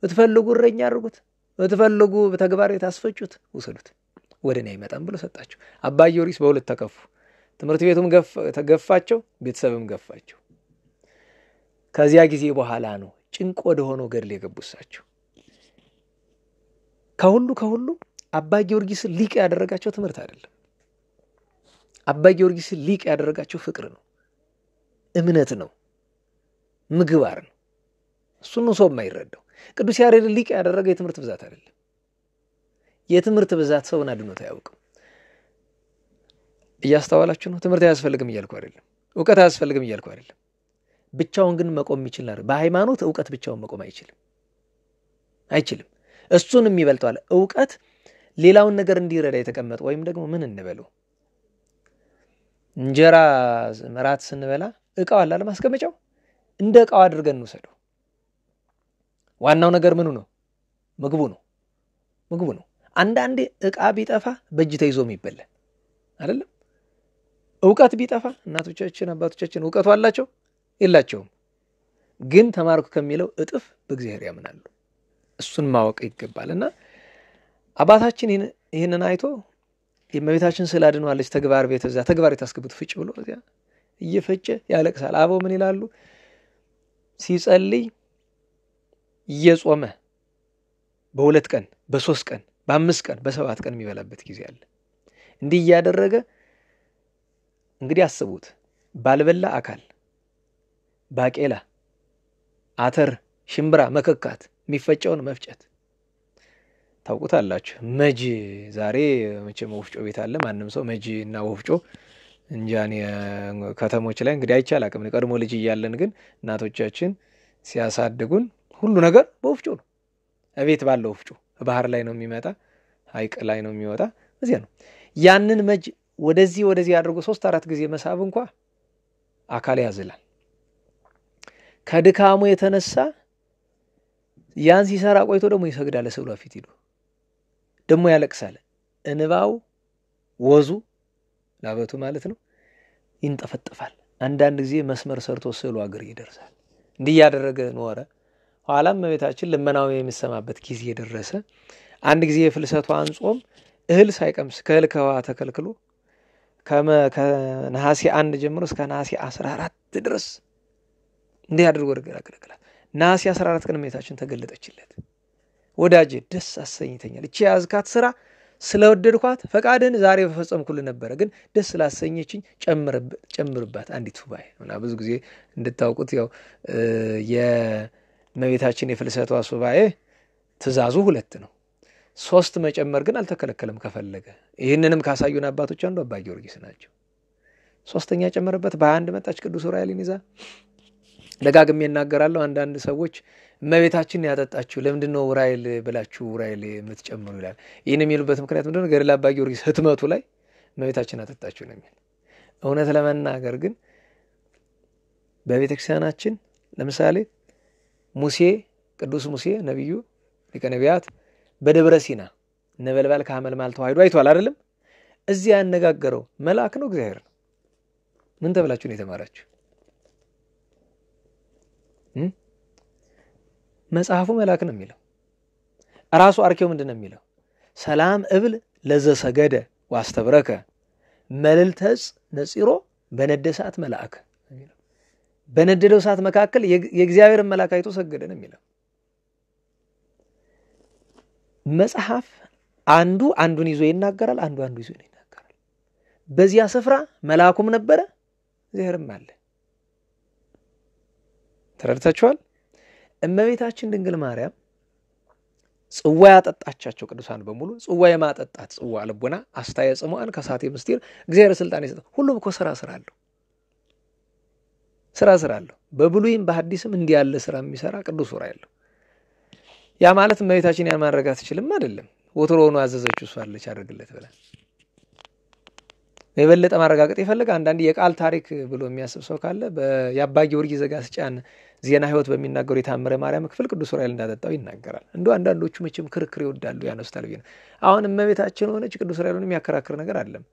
ብትፈልጉ እረኛ አድርጉት፣ ብትፈልጉ በተግባር የታስፈጩት ውሰዱት፣ ወደኔ አይመጣም ብሎ ሰጣቸው። አባ ጊዮርጊስ በሁለት ተከፉ። ትምህርት ቤቱም ተገፋቸው፣ ቤተሰብም ገፋቸው። ከዚያ ጊዜ በኋላ ነው ጭንቅ ወደ ሆነው ገድል የገቡሳቸው። ከሁሉ አባ ጊዮርጊስ ሊቅ ያደረጋቸው ትምህርት አይደለም። አባ ጊዮርጊስ ሊቅ ያደረጋቸው ፍቅር ነው፣ እምነት ነው፣ ምግባር ነው። እሱን ነው ሰው የማይረዳው። ቅዱስ ያሬድ ሊቅ ያደረገ የትምህርት ብዛት አይደለም። የትምህርት ብዛት ሰውን አድኖት አያውቅም። እያስተዋላችሁ ነው? ትምህርት አያስፈልግም እያልኩ አይደለም፣ እውቀት አያስፈልግም እያልኩ አይደለም። ብቻውን ግን መቆም ይችላል። በሃይማኖት እውቀት ብቻውን መቆም አይችልም። እሱንም ይበልጠዋል። እውቀት ሌላውን ነገር እንዲረዳ የተቀመጠ ወይም ደግሞ ምን እንበለው እንጀራ መራት ስንበላ እቃው አለ ማስቀመጫው፣ እንደ እቃው አድርገን እንውሰደው። ዋናው ነገር ምኑ ነው? ምግቡ ነው። አንዳንዴ እቃ ቢጠፋ በእጅ ተይዞም ይበላል አይደለም? እውቀት ቢጠፋ እናቶቻችን አባቶቻችን እውቀቱ አላቸው የላቸውም? ግን ተማርኩ ከሚለው እጥፍ በእግዚአብሔር ያምናሉ። እሱን ማወቅ ይገባልና አባታችን ይህንን አይቶ የእመቤታችን ስላድኗለች ተግባር ቤት እዛ ተግባር የታስገቡት ፍጭ ብሎ እዚያ እየፈጨ ያለቅሳል። አበው ምን ይላሉ? ሲጸልይ እየጾመ በ2 ቀን በ3 ቀን በ5 ቀን በ7 ቀን የሚበላበት ጊዜ አለ። እንዲህ እያደረገ እንግዲህ አስቡት፣ ባልበላ አካል ባቄላ፣ አተር፣ ሽምብራ መከካት፣ የሚፈጨውን መፍጨት ታውቁታላችሁ። መጅ ዛሬ መቼም ወፍጮ ቤት አለ። ማንም ሰው መጅ እና ወፍጮ እንጃን ከተሞች ላይ እንግዲህ አይቻል አቅም ቀድሞ ልጅ እያለን ግን እናቶቻችን ሲያሳድጉን ሁሉ ነገር በወፍጮ ነው። እቤት ባለው ወፍጮ ባህር ላይ ነው የሚመጣ፣ ሐይቅ ላይ ነው የሚወጣ፣ እዚያ ነው። ያንን መጅ ወደዚህ አድርጎ 3-4 ጊዜ መሳብ እንኳ አካል ያዝላል። ከድካሙ የተነሳ ያን ሲሰራ ቆይቶ ደግሞ ይሰግዳል። ስዕሏ ፊት ሄዶ ደግሞ ያለቅሳል። እንባው ወዙ ላበቱ ማለት ነው ይንጠፈጠፋል። አንዳንድ ጊዜ መስመር ሰርቶ ስዕሏ እግር ይደርሳል። እንዲህ ያደረገ ኖረ። ኋላም እመቤታችን ልመናው የሚሰማበት ጊዜ ደረሰ። አንድ ጊዜ የፍልሰቷን ጾም እህል ሳይቀምስ ከእህል ከውሃ ተከልክሎ ከነሐሴ 1 ጀምሮ እስከ ነሐሴ 14 ድረስ እንዲህ አድርጎ ገላገላት። ነሐሴ 14 ቀን እመቤታችን ተገለጠችለት። ወዳጄ ደስ አሰኝተኛል፣ እቺ ያዝካት ስራ ስለወደድኳት ፈቃድን ዛሬ በፈጸምኩልህ ነበረ፣ ግን ደስ ስላሰኘችኝ ጨምርባት አንዲት ሱባኤ እና ብዙ ጊዜ እንድታውቁት ያው የእመቤታችን የፍልሰቷ ሱባኤ ትእዛዙ 2 ነው። 3 መጨመር ግን አልተከለከለም ከፈለገ። ይህንንም ካሳዩን አባቶች አንዱ አባ ጊዮርጊስ ናቸው። 3ኛ ጨመረበት። በ21 መጣች ቅዱስ ዑራኤልን ይዛ። ደጋግሜ እናገራለሁ። አንዳንድ ሰዎች እመቤታችን ያጠጣችሁ ለምንድነው ዑራኤል ብላችሁ ዑራኤል የምትጨምሩ ይላል። ይህን የሚሉበት ምክንያት ምንድነው? ገድለ አባ ጊዮርጊስ ህትመቱ ላይ እመቤታችን ያጠጣችሁ ነው የሚል። እውነት ለመናገር ግን በቤተክርስቲያናችን ለምሳሌ ሙሴ ቅዱስ ሙሴ ነብዩ ሊቀ ነቢያት በደብረ ሲና ነበልባል ከሐመልማል ተዋህዶ አይቷል አይደለም? እዚያ ያነጋገረው መልአክ ነው እግዚአብሔር ነው? ምን ተብላችሁ ነው የተማራችሁ? መጽሐፉ መልአክ ነው የሚለው። ራሱ አርኬው ምንድነው የሚለው? ሰላም እብል ለዘሰገደ ዋስተብረከ መልልተጽ ነጽሮ በነደሳት መልአክ የሚለው። በነደደው ሰዓት መካከል የእግዚአብሔርን መልአክ አይቶ ሰገደ ነው የሚለው። መጽሐፍ አንዱ አንዱን ይዞ ይናገራል፣ አንዱ ይዞ ይናገራል። በዚያ ስፍራ መልአኩም ነበረ፣ እግዚአብሔርም አለ። ተረድታችኋል? እመቤታችን ድንግል ማርያም ጽዋ ያጠጣቻቸው ቅዱሳን በሙሉ ጽዋ የማጠጣት ጽዋ ልቡና አስታየ ጽሙአን ከሳቴ ምስጢር እግዚአብሔር ስልጣን ይሰጣል። ሁሉም እኮ ስራ አለው። ስራ አለው። በብሉይም በሐዲስም እንዲህ ያለ ስራ የሚሰራ ቅዱስ ዑራኤል ነው። ያ ማለት እመቤታችን ያን ማድረግ አትችልም አይደለም። ወትሮውኑ አዘዘችው እሷ አለች አድርግለት ብላ። የበለጠ ማረጋገጥ የፈለገ አንዳንድ የቃል ታሪክ ብሎ የሚያስብ ሰው ካለ በያባ ጊዮርጊስ ዘጋስጫን ዜና ሕይወት በሚናገሩ የታምረ ማርያም ክፍል ቅዱስ ዑራኤል እንዳጠጣው ይናገራል። እንደው አንዳንዶቹ መቼም ክርክር ይወዳሉ ያነሱታል ብዬ ነው። አሁን እመቤታችን ሆነች ቅዱስ ዑራኤልን የሚያከራክር ነገር አይደለም።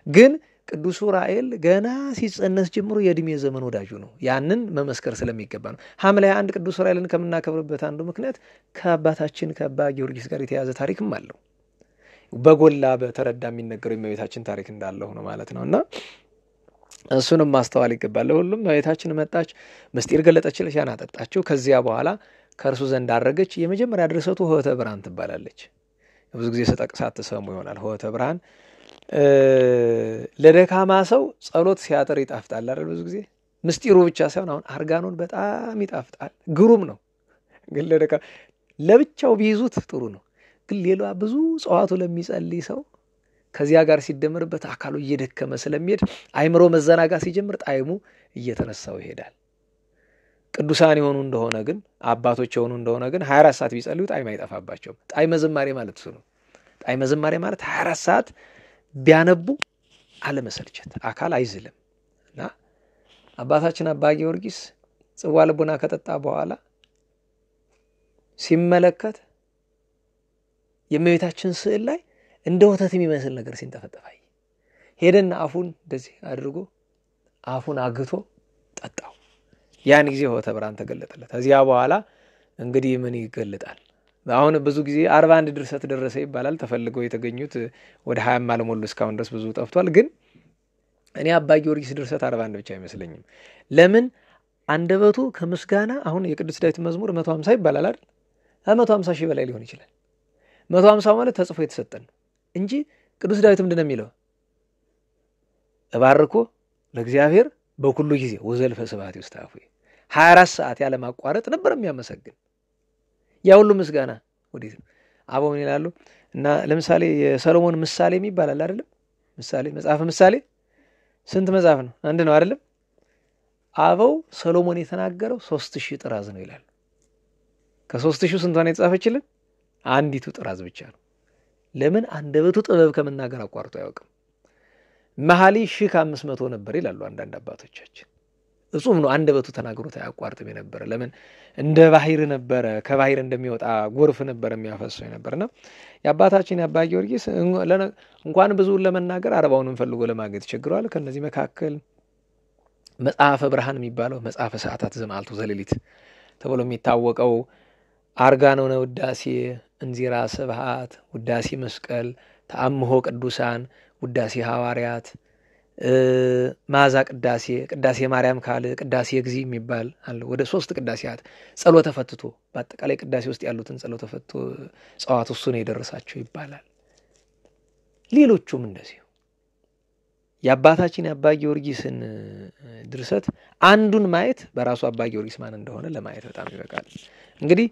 ግን ቅዱስ ዑራኤል ገና ሲጸነስ ጀምሮ የእድሜ ዘመን ወዳጁ ነው። ያንን መመስከር ስለሚገባ ነው። ሐምሌ 1 ቅዱስ ዑራኤልን ከምናከብርበት አንዱ ምክንያት ከአባታችን ከአባ ጊዮርጊስ ጋር የተያዘ ታሪክም አለው። በጎላ በተረዳ የሚነገረው የእመቤታችን ታሪክ እንዳለው ነው ማለት ነውና እሱንም ማስተዋል ይገባል። ሁሉም እመቤታችን መጣች፣ ምስጢር ገለጠችልሽ፣ ያን አጠጣችው። ከዚያ በኋላ ከእርሱ ዘንድ አረገች። የመጀመሪያ ድርሰቱ ሆህተ ብርሃን ትባላለች። ብዙ ጊዜ ስጠቅሳት ትሰሙ ይሆናል። ሆህተ ብርሃን ለደካማ ሰው ጸሎት ሲያጥር ይጣፍጣል አይደል? ብዙ ጊዜ ምስጢሩ ብቻ ሳይሆን አሁን አርጋኖን በጣም ይጣፍጣል፣ ግሩም ነው። ግን ለብቻው ቢይዙት ጥሩ ነው። ግን ሌላ ብዙ ጸዋቱ ለሚጸልይ ሰው ከዚያ ጋር ሲደመርበት አካሉ እየደከመ ስለሚሄድ አይምሮ መዘናጋ ሲጀምር ጣዕሙ እየተነሳው ይሄዳል። ቅዱሳን የሆኑ እንደሆነ ግን አባቶች የሆኑ እንደሆነ ግን 24 ሰዓት ቢጸልዩ ጣዕም አይጠፋባቸውም። ጣዕመ ዝማሬ ማለት እሱ ነው። ጣዕመ ዝማሬ ማለት 24 ሰዓት ቢያነቡ አለመሰልቸት፣ አካል አይዝልም። እና አባታችን አባ ጊዮርጊስ ጽዋ ልቡና ከጠጣ በኋላ ሲመለከት የእመቤታችን ስዕል ላይ እንደ ወተት የሚመስል ነገር ሲንጠፈጠፋይ ሄደና አፉን እንደዚህ አድርጎ አፉን አግቶ ጠጣው። ያን ጊዜ ሆህተ ብርሃን ተገለጠለት። ከዚያ በኋላ እንግዲህ ምን ይገለጣል? አሁን ብዙ ጊዜ 41 ድርሰት ደረሰ ይባላል። ተፈልገው የተገኙት ወደ 20 አልሞሉ፣ እስካሁን ድረስ ብዙ ጠፍቷል። ግን እኔ አባ ጊዮርጊስ ድርሰት 41 ብቻ አይመስለኝም። ለምን አንደበቱ ከምስጋና አሁን የቅዱስ ዳዊት መዝሙር 150 ይባላል አይደል? 150 ሺህ በላይ ሊሆን ይችላል። 150 ማለት ተጽፎ የተሰጠን እንጂ ቅዱስ ዳዊት ምንድነው የሚለው? እባርኮ ለእግዚአብሔር በኩሉ ጊዜ ወዘልፈ ስብሐት ውስተ አፉየ 24 ሰዓት ያለ ማቋረጥ ነበር የሚያመሰግን። ያ ሁሉ ምስጋና ወዴት ነው? አበው ምን ይላሉ? እና ለምሳሌ የሰሎሞን ምሳሌ የሚባል አለ አይደለም? ምሳሌ መጽሐፈ ምሳሌ ስንት መጽሐፍ ነው? አንድ ነው አይደለም? አበው ሰሎሞን የተናገረው 3000 ጥራዝ ነው ይላል። ከ3000 ስንቷን የተጻፈችልን? አንዲቱ ጥራዝ ብቻ ነው። ለምን? አንደበቱ ጥበብ ከመናገር አቋርጦ አያውቅም። መኃልየ 1500 ነበር ይላሉ አንዳንድ አባቶቻችን። እጹም ነው። አንደበቱ ተናግሮት አያቋርጥም የነበረ። ለምን? እንደ ባህር ነበረ፣ ከባህር እንደሚወጣ ጎርፍ ነበር የሚያፈሰው ነበርና የአባታችን የአባ ጊዮርጊስ እንኳን ብዙውን ለመናገር 40ውን ፈልጎ ለማግኘት ቸግሯል። ከነዚህ መካከል መጽሐፈ ብርሃን የሚባለው መጽሐፈ ሰዓታት ዘመዓልቱ ዘሌሊት ተብሎ የሚታወቀው አርጋኖነ ውዳሴ፣ እንዚራ ስብሐት፣ ውዳሴ መስቀል፣ ተአምሆ ቅዱሳን፣ ውዳሴ ሐዋርያት፣ ማዛ ቅዳሴ፣ ቅዳሴ ማርያም ካል፣ ቅዳሴ እግዚ የሚባል አለ። ወደ 3 ቅዳሴያት፣ ጸሎተ ፈትቶ፣ በአጠቃላይ ቅዳሴ ውስጥ ያሉትን ጸሎተ ፈትቶ ጸዋት እሱ ነው የደረሳቸው ይባላል። ሌሎቹም እንደዚሁ የአባታችን የአባ ጊዮርጊስን ድርሰት አንዱን ማየት በራሱ አባ ጊዮርጊስ ማን እንደሆነ ለማየት በጣም ይበቃል። እንግዲህ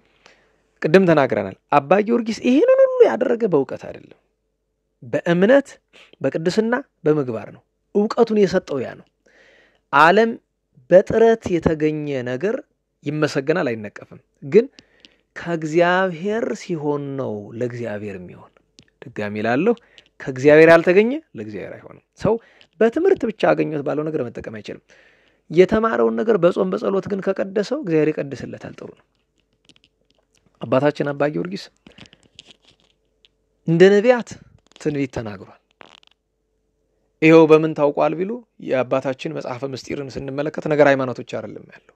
ቅድም ተናግረናል። አባ ጊዮርጊስ ይሄንን ሁሉ ያደረገ በእውቀት አይደለም፣ በእምነት በቅድስና በምግባር ነው። እውቀቱን የሰጠው ያ ነው። ዓለም በጥረት የተገኘ ነገር ይመሰገናል፣ አይነቀፍም። ግን ከእግዚአብሔር ሲሆን ነው ለእግዚአብሔር የሚሆን። ድጋሚ እላለሁ፣ ከእግዚአብሔር ያልተገኘ ለእግዚአብሔር አይሆንም። ሰው በትምህርት ብቻ አገኘት ባለው ነገር መጠቀም አይችልም። የተማረውን ነገር በጾም በጸሎት ግን ከቀደሰው እግዚአብሔር ይቀድስለታል። ጥሩ ነው። አባታችን አባ ጊዮርጊስ እንደ ነቢያት ትንቢት ተናግሯል። ይሄው በምን ታውቋል ቢሉ የአባታችን መጽሐፈ ምስጢርን ስንመለከት ነገር ሃይማኖቶች አይደለም ያለው፣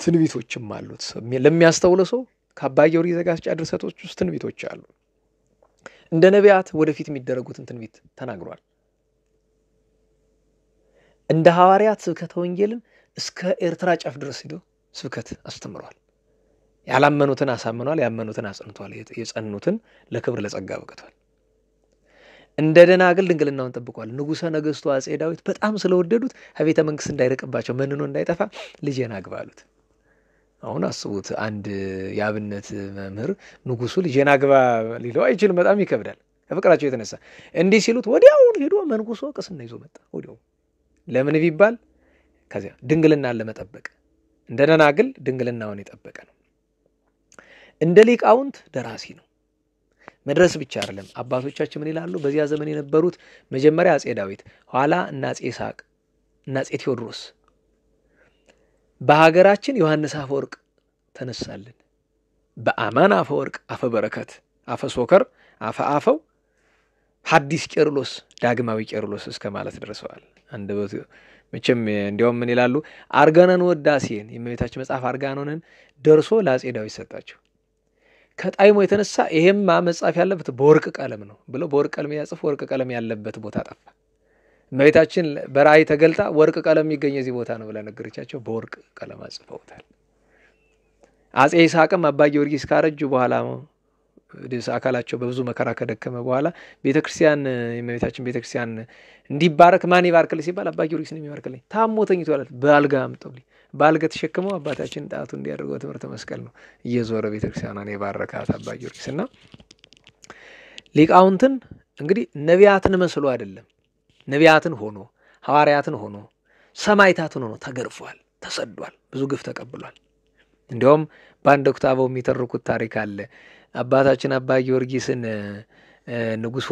ትንቢቶችም አሉት። ለሚያስተውለው ሰው ከአባ ጊዮርጊስ ዘጋስጫ ድርሰቶች ውስጥ ትንቢቶች አሉ። እንደ ነቢያት ወደፊት የሚደረጉትን ትንቢት ተናግሯል። እንደ ሐዋርያት ስብከተ ወንጌልን እስከ ኤርትራ ጫፍ ድረስ ሄዶ ስብከት አስተምሯል። ያላመኑትን አሳምኗል፣ ያመኑትን አጽንቷል፣ የጸኑትን ለክብር ለጸጋ በቅቷል። እንደ ደናግል ድንግልናውን ጠብቋል። ንጉሠ ነገሥቱ አጼ ዳዊት በጣም ስለወደዱት ከቤተ መንግስት እንዳይርቅባቸው መንኖ እንዳይጠፋ ልጄን አግባ አሉት። አሁን አስቡት፣ አንድ የአብነት መምህር ንጉሱ ልጄን አግባ ሊለው አይችልም። በጣም ይከብዳል ከፍቅራቸው የተነሳ። እንዲህ ሲሉት ወዲያውን ሄዶ መንኩሶ ቅስና ይዞ መጣ። ወዲያው ለምን ቢባል ከዚያ ድንግልናን ለመጠበቅ፣ እንደ ደናግል ድንግልናውን የጠበቀ ነው። እንደ ሊቃውንት ደራሲ ነው። መድረስ ብቻ አይደለም። አባቶቻችን ምን ይላሉ? በዚያ ዘመን የነበሩት መጀመሪያ አጼ ዳዊት፣ ኋላ እና አጼ ይስሐቅ እና አጼ ቴዎድሮስ፣ በሀገራችን ዮሐንስ አፈወርቅ ተነሳልን፣ በአማን አፈወርቅ፣ አፈ በረከት፣ አፈ ሶከር፣ አፈ አፈው፣ ሐዲስ ቄርሎስ፣ ዳግማዊ ቄርሎስ እስከ ማለት ደርሰዋል። አንደበቱ መቼም እንዲያውም ምን ይላሉ? አርጋኖን ወዳሴን የእመቤታችን መጽሐፍ አርጋኖንን ደርሶ ለአጼ ዳዊት ሰጣቸው። ከጣይሞ የተነሳ ይሄማ መጻፍ ያለበት በወርቅ ቀለም ነው ብለው በወርቅ ቀለም ያጽፍ፣ ወርቅ ቀለም ያለበት ቦታ ጠፋ። እመቤታችን በራእይ ተገልጣ ወርቅ ቀለም የሚገኝ እዚህ ቦታ ነው ብላ ነገረቻቸው። በወርቅ ቀለም አጽፈውታል። አጼ ይስሐቅም አባ ጊዮርጊስ ካረጁ በኋላ አካላቸው በብዙ መከራ ከደከመ በኋላ ቤተክርስቲያን የእመቤታችን ቤተክርስቲያን እንዲባረክ ማን ይባርክልኝ ሲባል አባ ጊዮርጊስ ነው የሚባርክልኝ። ታሞ ተኝቷል። በአልጋ አምጡልኝ። በአልጋ ተሸክመው አባታችን ጣቱ እንዲያደርገው ትምህርተ መስቀል ነው እየዞረ ቤተክርስቲያኗን የባረካት አባ ጊዮርጊስ። እና ሊቃውንትን እንግዲህ ነቢያትን መስሎ አይደለም፣ ነቢያትን ሆኖ ሐዋርያትን ሆኖ ሰማዕታትን ሆኖ ተገርፏል፣ ተሰዷል፣ ብዙ ግፍ ተቀብሏል። እንዲያውም በአንድ ወቅት አበው የሚተርኩት ታሪክ አለ። አባታችን አባ ጊዮርጊስን ንጉሱ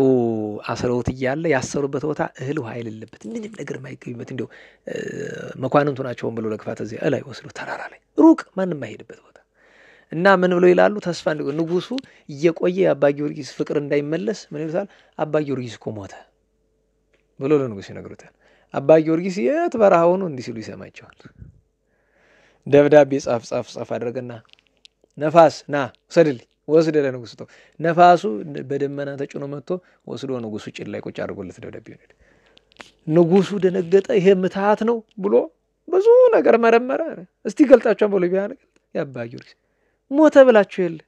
አስረውት እያለ ያሰሩበት ቦታ እህል ውሃ የሌለበት ምንም ነገር የማይገኝበት እንዲያው መኳንንቱ ናቸውን ብሎ ለክፋት እዚያ እላይ ወስዶ ተራራ ላይ ሩቅ ማንም የማይሄድበት ቦታ እና ምን ብሎ ይላሉ? ተስፋ ንጉሱ እየቆየ የአባ ጊዮርጊስ ፍቅር እንዳይመለስ ምን ይላል? አባ ጊዮርጊስ እኮ ሞተ ብሎ ለንጉሱ ይነግሩታል። አባ ጊዮርጊስ የት በረሃ ሆኖ እንዲህ ሲሉ ይሰማቸዋል። ደብዳቤ ጻፍ አድርገና ነፋስ ና ወስድልኝ ወስደ ለንጉሱ ተው። ነፋሱ በደመና ተጭኖ መጥቶ ወስዶ ንጉሱ ጭን ላይ ቁጭ አድርጎለት ደብዳቤው ሄደ። ንጉሱ ደነገጠ። ይሄ ምትሃት ነው ብሎ ብዙ ነገር መረመረ። እስቲ ገልጣቸው ብሎ ቢያነ የአባ ጊዮርጊስ ሞተ ብላችሁ የለ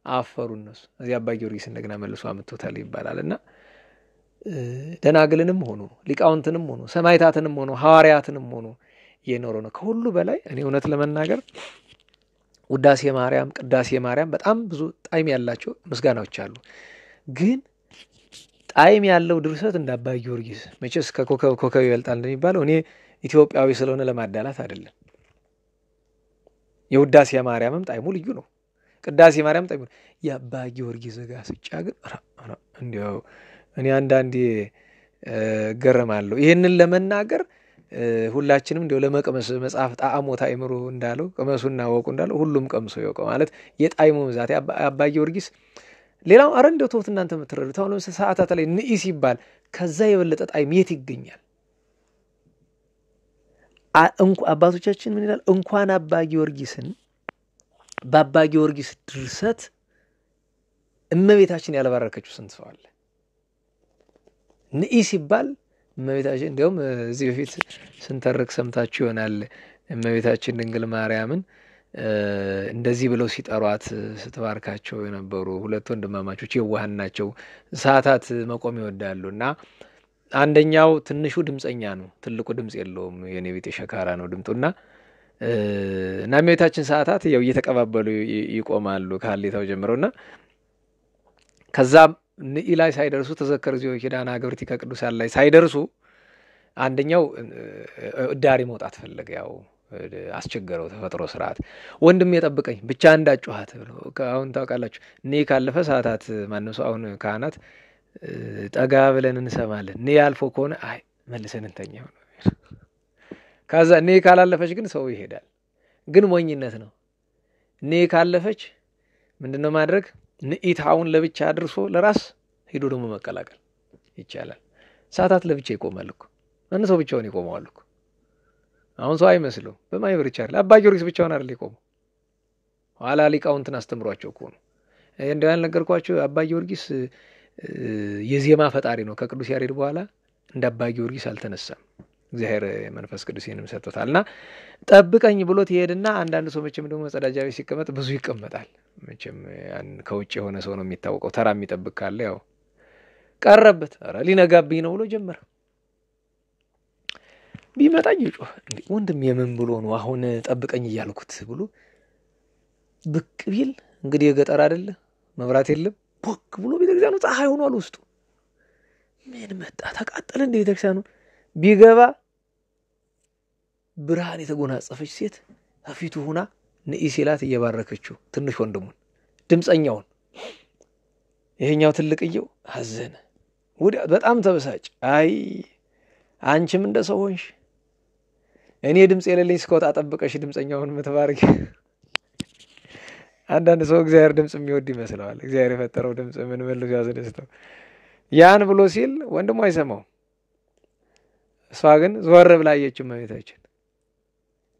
አፈሩ እነሱ። እዚህ አባ ጊዮርጊስ እንደገና መልሶ አምጥቶታል ይባላልና ደናግልንም ሆኖ ሊቃውንትንም ሆኖ ሰማዕታትንም ሆኖ ሐዋርያትንም ሆኖ የኖረ ነው። ከሁሉ በላይ እኔ እውነት ለመናገር ውዳሴ ማርያም፣ ቅዳሴ ማርያም በጣም ብዙ ጣዕም ያላቸው ምስጋናዎች አሉ። ግን ጣዕም ያለው ድርሰት እንደ አባ ጊዮርጊስ መቼስ ከኮከብ ይበልጣል እንደሚባለው እኔ ኢትዮጵያዊ ስለሆነ ለማዳላት አይደለም። የውዳሴ ማርያምም ጣዕሙ ልዩ ነው። ቅዳሴ ማርያም ጣዕሙ የአባ ጊዮርጊስ ዘጋስጫ ግን እንዲያው እኔ አንዳንዴ ገረማለሁ። ይሄንን ለመናገር ሁላችንም እንደው ለመቀመስ መጽሐፍ ጣዕሞታ አይምሮ እንዳለው ቀመሱና ወቁ እንዳለው ሁሉም ቀምሶ ይወቀው ማለት የጣዕሙ ብዛት አባ ጊዮርጊስ። ሌላው አረ እንደው ተውት እናንተ የምትረዱት አሁን ሰዓታት ላይ ንኢስ ይባል ከዛ የበለጠ ጣዕም የት ይገኛል? አባቶቻችን ምን ይላል? እንኳን አባ ጊዮርጊስን በአባ ጊዮርጊስ ድርሰት እመቤታችን ያለባረከችው ስንት ሰው አለ? ንኢስ ይባል እመቤታችን እንደውም እዚህ በፊት ስንተርክ ሰምታችሁ ይሆናል። እመቤታችን ድንግል ማርያምን እንደዚህ ብለው ሲጠሯት ስትባርካቸው የነበሩ ሁለት ወንድማማቾች የዋሃን ናቸው። ሰዓታት መቆም ይወዳሉና አንደኛው ትንሹ ድምጸኛ ነው፣ ትልቁ ድምጽ የለውም፣ የኔ ቤት ሸካራ ነው ድምጡና እና እመቤታችን ሰዓታት ያው እየተቀባበሉ ይቆማሉ ከሀሌታው ጀምረውና ከዛ ንኢ ላይ ሳይደርሱ ተዘከር ዚዮ ኪዳና ገብርቲ ከቅዱሳን ላይ ሳይደርሱ አንደኛው ዳሪ መውጣት ፈለገ። ያው አስቸገረው ተፈጥሮ ስርዓት። ወንድም የጠብቀኝ ብቻ እንዳጫዋት ብሎ አሁን ታውቃላችሁ ንኢ ካለፈ ሰዓታት ማንነው ሰው አሁን ካህናት ጠጋ ብለን እንሰማለን። ንኢ ያልፎ ከሆነ አይ መልሰን እንተኛው ነው። ከዛ ንኢ ካላለፈች ግን ሰው ይሄዳል። ግን ሞኝነት ነው። ንኢ ካለፈች ምንድነው ማድረግ? ንኢታውን ለብቻ አድርሶ ለራስ ሄዶ ደግሞ መቀላቀል ይቻላል። ሰዓታት ለብቻ ይቆማል እኮ ማን ሰው ብቻውን ይቆማል እኮ። አሁን ሰው አይመስለው በማይበር ይቻላል። አባ ጊዮርጊስ ብቻውን አይደል ይቆመው፣ ኋላ ሊቃውንትን አስተምሯቸው እኮ ነው። እንደው ያልነገርኳችሁ አባ ጊዮርጊስ የዜማ ፈጣሪ ነው። ከቅዱስ ያሬድ በኋላ እንደ አባ ጊዮርጊስ አልተነሳም። እግዚአብሔር መንፈስ ቅዱስንም ሰጥቶታልና ጠብቀኝ ብሎት ይሄድና አንዳንድ ሰው መቼም ደግሞ መጸዳጃ ቤት ሲቀመጥ ብዙ ይቀመጣል። መቼም ከውጭ የሆነ ሰው ነው የሚታወቀው። ተራ የሚጠብቅ ካለ ያው ቀረበት። ኧረ ሊነጋብኝ ነው ብሎ ጀመረ። ቢመጣኝ ይጮህ እንዴ ወንድም የምን ብሎ ነው አሁን ጠብቀኝ እያልኩት ብሎ ብቅ ቢል እንግዲህ የገጠር አይደለ መብራት የለም ቦክ ብሎ ቤተክርስቲያኑ ፀሐይ ሆኗል ውስጡ። ምን መጣ ተቃጠለ እንደ ቤተክርስቲያኑ ቢገባ ብርሃን የተጎናጸፈች ሴት ከፊቱ ሆና ንኢ ሲላት እየባረከችው ትንሽ ወንድሙን ድምጸኛውን። ይሄኛው ትልቅየው አዘነ፣ በጣም ተበሳጭ። አይ አንቺም እንደ ሰው ሆንሽ፣ እኔ ድምጽ የሌለኝ እስከወጣ ጠብቀሽ ድምጸኛውን ምትባርክ። አንዳንድ ሰው እግዚአብሔር ድምጽ የሚወድ ይመስለዋል። እግዚአብሔር የፈጠረው ድምጽ ምን መልሶ ያስደስተው ያን ብሎ ሲል ወንድሙ አይሰማው። እሷ ግን ዞር ብላ አየችው እመቤታችን።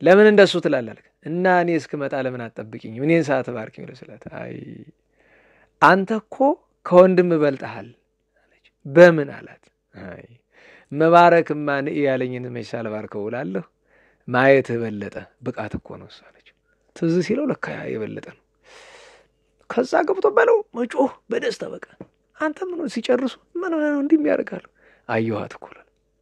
ለምን እንደሱ ትላለህ እና እኔ እስክመጣ ለምን አትጠብቂኝ? እኔን ሰዓት ባርኪኝ ለስላት። አይ አንተ እኮ ከወንድም በልጠሃል አለች። በምን አላት? አይ መባረክማ ንኢ ያለኝን መቻል ባርከው እላለሁ። ማየት በለጠ ብቃት እኮ ነው አለች። ትዝ ሲለው ለካ የበለጠ ነው። ከዛ ገብቶ በለው መጮህ በደስታ በቃ አንተ ምን ሲጨርሱ ምን ነው እንዲህ የሚያደርጋሉ አየኋት እኮ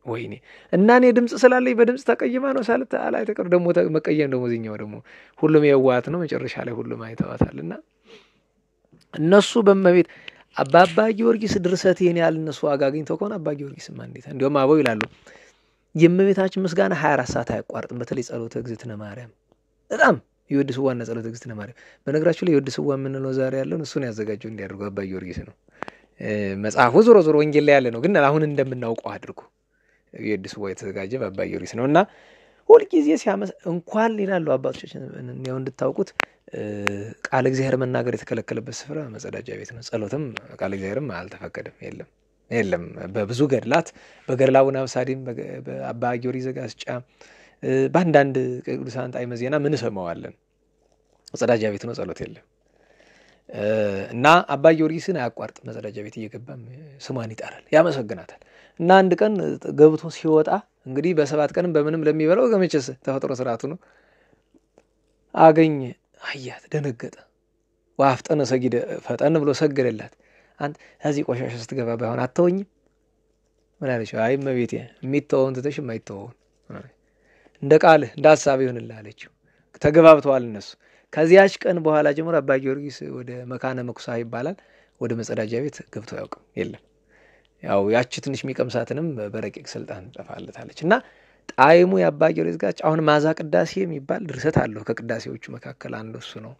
ወይኔ እና እኔ ድምጽ ስላለኝ በድምጽ ተቀይማ ነው ሳልተ አላይ ተቀር ደግሞ መቀየም ደግሞ እዚህኛው ደግሞ ሁሉም የዋት ነው መጨረሻ ላይ ሁሉም አይተዋታልና እነሱ በመቤት አባ ጊዮርጊስ ድርሰት ይሄን ያህል እነሱ ዋጋ አግኝተው ከሆነ አባ ጊዮርጊስማ እንዴት እንደውም አበው ይላሉ የእመቤታችን ምስጋና 24 ሰዓት አያቋርጥም። በተለይ ጸሎተ እግዝእትነ ማርያም በጣም የወድስዋና ጸሎተ እግዝእትነ ማርያም በነገራችሁ ላይ የወድስዋ የምንለው ዛሬ ያለው እሱን ያዘጋጀው እንዲያደርጉ አባ ጊዮርጊስ ነው። መጽሐፉ ዞሮ ዞሮ ወንጌል ላይ ያለ ነው፣ ግን አሁን እንደምናውቀው አድርጉ የወድስዋ የተዘጋጀ በአባ ጊዮርጊስ ነውና ሁሉ ጊዜ ሲያመስ እንኳን ይላሉ አባቶቻችን ነው እንድታውቁት ቃል እግዚአብሔር መናገር የተከለከለበት ስፍራ መጸዳጃ ቤት ነው። ጸሎትም ቃል እግዚአብሔርም አልተፈቀደም። የለም በብዙ ገድላት በገድለ አቡነ አብሳዲም በአባ ጊዮርጊስ ዘጋስጫ በአንዳንድ ቅዱሳን ጣዕመ ዜና ምን ሰማዋለን መጸዳጃ ቤት ነው፣ ጸሎት የለም። እና አባ ጊዮርጊስን አያቋርጥ መጸዳጃ ቤት እየገባም ስሟን ይጠራል፣ ያመሰግናታል። እና አንድ ቀን ገብቶ ሲወጣ እንግዲህ በሰባት ቀንም በምንም ለሚበላው ገመቸስ ተፈጥሮ ስርዓቱ ነው አገኘ። አያት ደነገጠ። ዋፍጠነ ሰጊደ ፈጠን ብሎ ሰገደላት። አንተ እዚህ ቆሻሻ ስትገባ ባይሆን አትተውኝ ምን አለች? አይ እመቤቴ የሚተወውን ትተሽ የማይተወውን እንደ ቃልህ እንደ ሐሳብ ይሁንልህ አለችው። ተገባብተዋል እነሱ። ከዚያች ቀን በኋላ ጀምሮ አባ ጊዮርጊስ ወደ መካነ መኩሳ ይባላል ወደ መጸዳጃ ቤት ገብቶ ያውቅም የለም። ያው ያቺ ትንሽ የሚቀምሳትንም በረቂቅ ስልጣን ጠፋለታለች። እና ጣዕሙ የአባ ጊዮርጊስ ጋር አሁን ማዛ ቅዳሴ የሚባል ድርሰት አለው። ከቅዳሴዎቹ መካከል አንዱ እሱ ነው።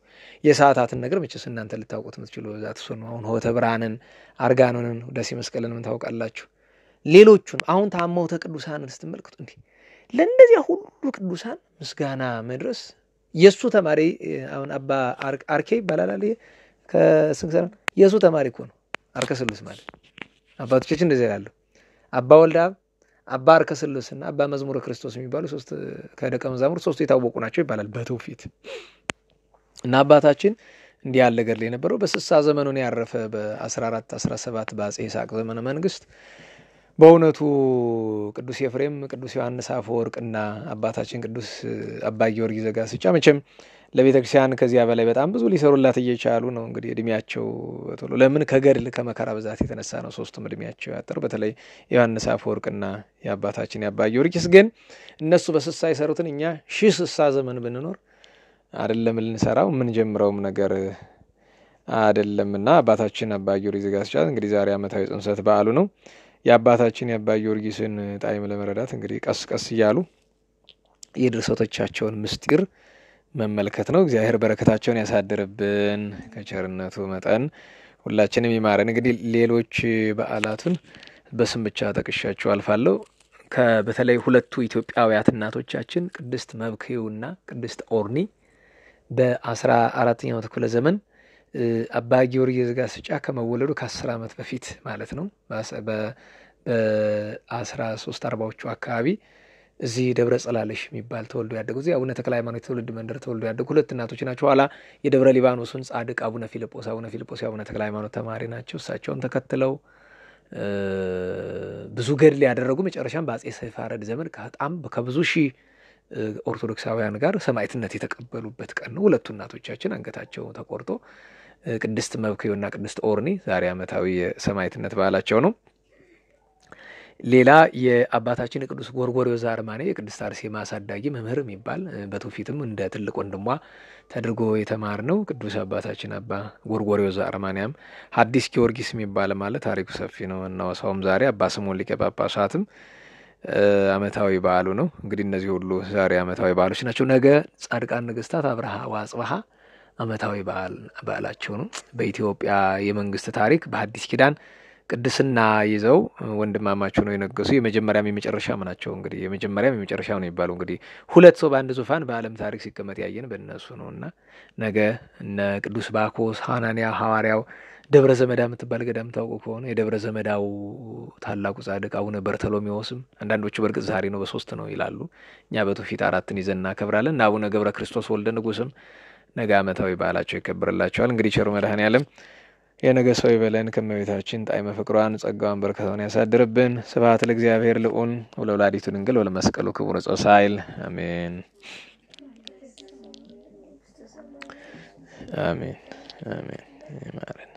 የሰዓታትን ነገር መቼስ እናንተ ልታውቁት የምትችሉ በዛት እሱ ነው። አሁን ሆተ ብርሃንን፣ አርጋኖንን፣ ውዳሴ መስቀልንም ታውቃላችሁ። ሌሎቹን አሁን ታመውተ ቅዱሳንን ስትመልከቱ እንዴ ለእነዚያ ሁሉ ቅዱሳን ምስጋና መድረስ የሱ ተማሪ አሁን አባ አርኬ ይባላል አለ ከስንክሳር የሱ ተማሪ እኮ ነው አርከስሉስ ማለት አባቶቻችን እንደዚህ ያለው አባ ወልደ አብ አባ አርከስሉስና አባ መዝሙረ ክርስቶስ የሚባሉ ሶስት ከደቀ መዛሙርት ሶስቱ የታወቁ ናቸው ይባላል በትውፊት። እና አባታችን እንዲህ ያለ ገድል የነበረው በስሳ ዘመኑ ነው ያረፈ በ14 17 በአፄ ይስሐቅ ዘመነ መንግስት። በእውነቱ ቅዱስ ኤፍሬም፣ ቅዱስ ዮሐንስ አፈወርቅና አባታችን ቅዱስ አባ ጊዮርጊስ ዘጋስጫ መቼም ለቤተክርስቲያን ከዚያ በላይ በጣም ብዙ ሊሰሩላት እየቻሉ ነው። እንግዲህ እድሜያቸው ቶሎ ለምን ከገድል ከመከራ ብዛት የተነሳ ነው ሶስቱም እድሜያቸው ያጠሩ። በተለይ ዮሐንስ አፈወርቅና የአባታችን የአባ ጊዮርጊስ ግን እነሱ በስሳ የሰሩትን እኛ 1060 ዘመን ብንኖር አይደለም ልንሰራው ምን ጀምረውም ነገር አይደለምና አባታችን አባ ጊዮርጊስ ዘጋስጫ እንግዲህ ዛሬ ዓመታዊ ጽንሰት በዓሉ ነው። የአባታችን የአባ ጊዮርጊስን ጣዕም ለመረዳት እንግዲህ ቀስ ቀስ እያሉ የድርሰቶቻቸውን ምስጢር መመልከት ነው። እግዚአብሔር በረከታቸውን ያሳድርብን ከቸርነቱ መጠን ሁላችንም ይማረን። እንግዲህ ሌሎች በዓላቱን በስም ብቻ ጠቅሻቸው አልፋለሁ። በተለይ ሁለቱ ኢትዮጵያውያት እናቶቻችን ቅድስት መብክዩና ቅድስት ኦርኒ በ14ኛው ክፍለ ዘመን አባ ጊዮርጊስ ዘጋስጫ ከመወለዱ ከ10 ዓመት በፊት ማለት ነው በ1340ዎቹ አካባቢ እዚህ ደብረ ጸላለሽ የሚባል ተወልዶ ያደጉ እዚህ አቡነ ተክለ ሃይማኖት ትውልድ መንደር ተወልዶ ያደጉ ሁለት እናቶች ናቸው። ኋላ የደብረ ሊባኖስን ጻድቅ አቡነ ፊልጶስ የአቡነ ተክለ ሃይማኖት ተማሪ ናቸው። እሳቸውን ተከትለው ብዙ ገድል ያደረጉ መጨረሻም በአፄ ሰይፋረድ ዘመን በጣም ከብዙ ሺህ ኦርቶዶክሳውያን ጋር ሰማዕትነት የተቀበሉበት ቀን ነው። ሁለቱ እናቶቻችን አንገታቸው ተቆርጦ ቅድስት መብክዩና ቅድስት ኦርኒ ዛሬ ዓመታዊ የሰማዕትነት በዓላቸው ነው። ሌላ የአባታችን የቅዱስ ጎርጎርዮስ ዘአርማኔ የቅድስት አርሴማ አሳዳጊ መምህር የሚባል በትውፊትም እንደ ትልቅ ወንድሟ ተደርጎ የተማር ነው። ቅዱስ አባታችን አባ ጎርጎርዮስ ዘአርማንያም ሐዲስ ጊዮርጊስ የሚባል ማለት ታሪኩ ሰፊ ነው። እናወሳውም ዛሬ አባ ስምዖን ሊቀ ጳጳሳትም ዓመታዊ በዓሉ ነው። እንግዲህ እነዚህ ሁሉ ዛሬ ዓመታዊ በዓሎች ናቸው። ነገ ጻድቃን ነገስታት አብርሃ ወአጽብሃ ዓመታዊ በዓላቸው ነው። በኢትዮጵያ የመንግስት ታሪክ በሐዲስ ኪዳን ቅድስና ይዘው ወንድማማቸው ነው የነገሱ የመጀመሪያም የመጨረሻም ናቸው። እንግዲህ የመጀመሪያም የመጨረሻው ነው ይባሉ። እንግዲህ ሁለት ሰው በአንድ ዙፋን በዓለም ታሪክ ሲቀመጥ ያየን በእነሱ ነውና ነገ እነ ቅዱስ ባኮስ ሐናንያ ሐዋርያው ደብረ ዘመዳ የምትባል ገዳም ታውቁ ከሆነ የደብረ ዘመዳው ታላቁ ጻድቅ አቡነ በርተሎሜዎስም አንዳንዶቹ በርግጥ ዛሬ ነው በ3 ነው ይላሉ። እኛ በትውፊት 4ን ይዘን እናከብራለን። አቡነ ገብረ ክርስቶስ ወልደ ንጉስም ነገ ዓመታዊ በዓላቸው ይከበርላቸዋል። እንግዲህ ቸሩ መድኃኔዓለም የነገ ሰው ይበለን። ከመቤታችን ጣዕመ ፍቅሯን ጸጋዋን በረከቷን ያሳድርብን። ስብሐት ለእግዚአብሔር ልዑል ወለወላዲቱ ድንግል ወለመስቀሉ ክቡር ጾሳይል አሜን አሜን አሜን። ይማረን።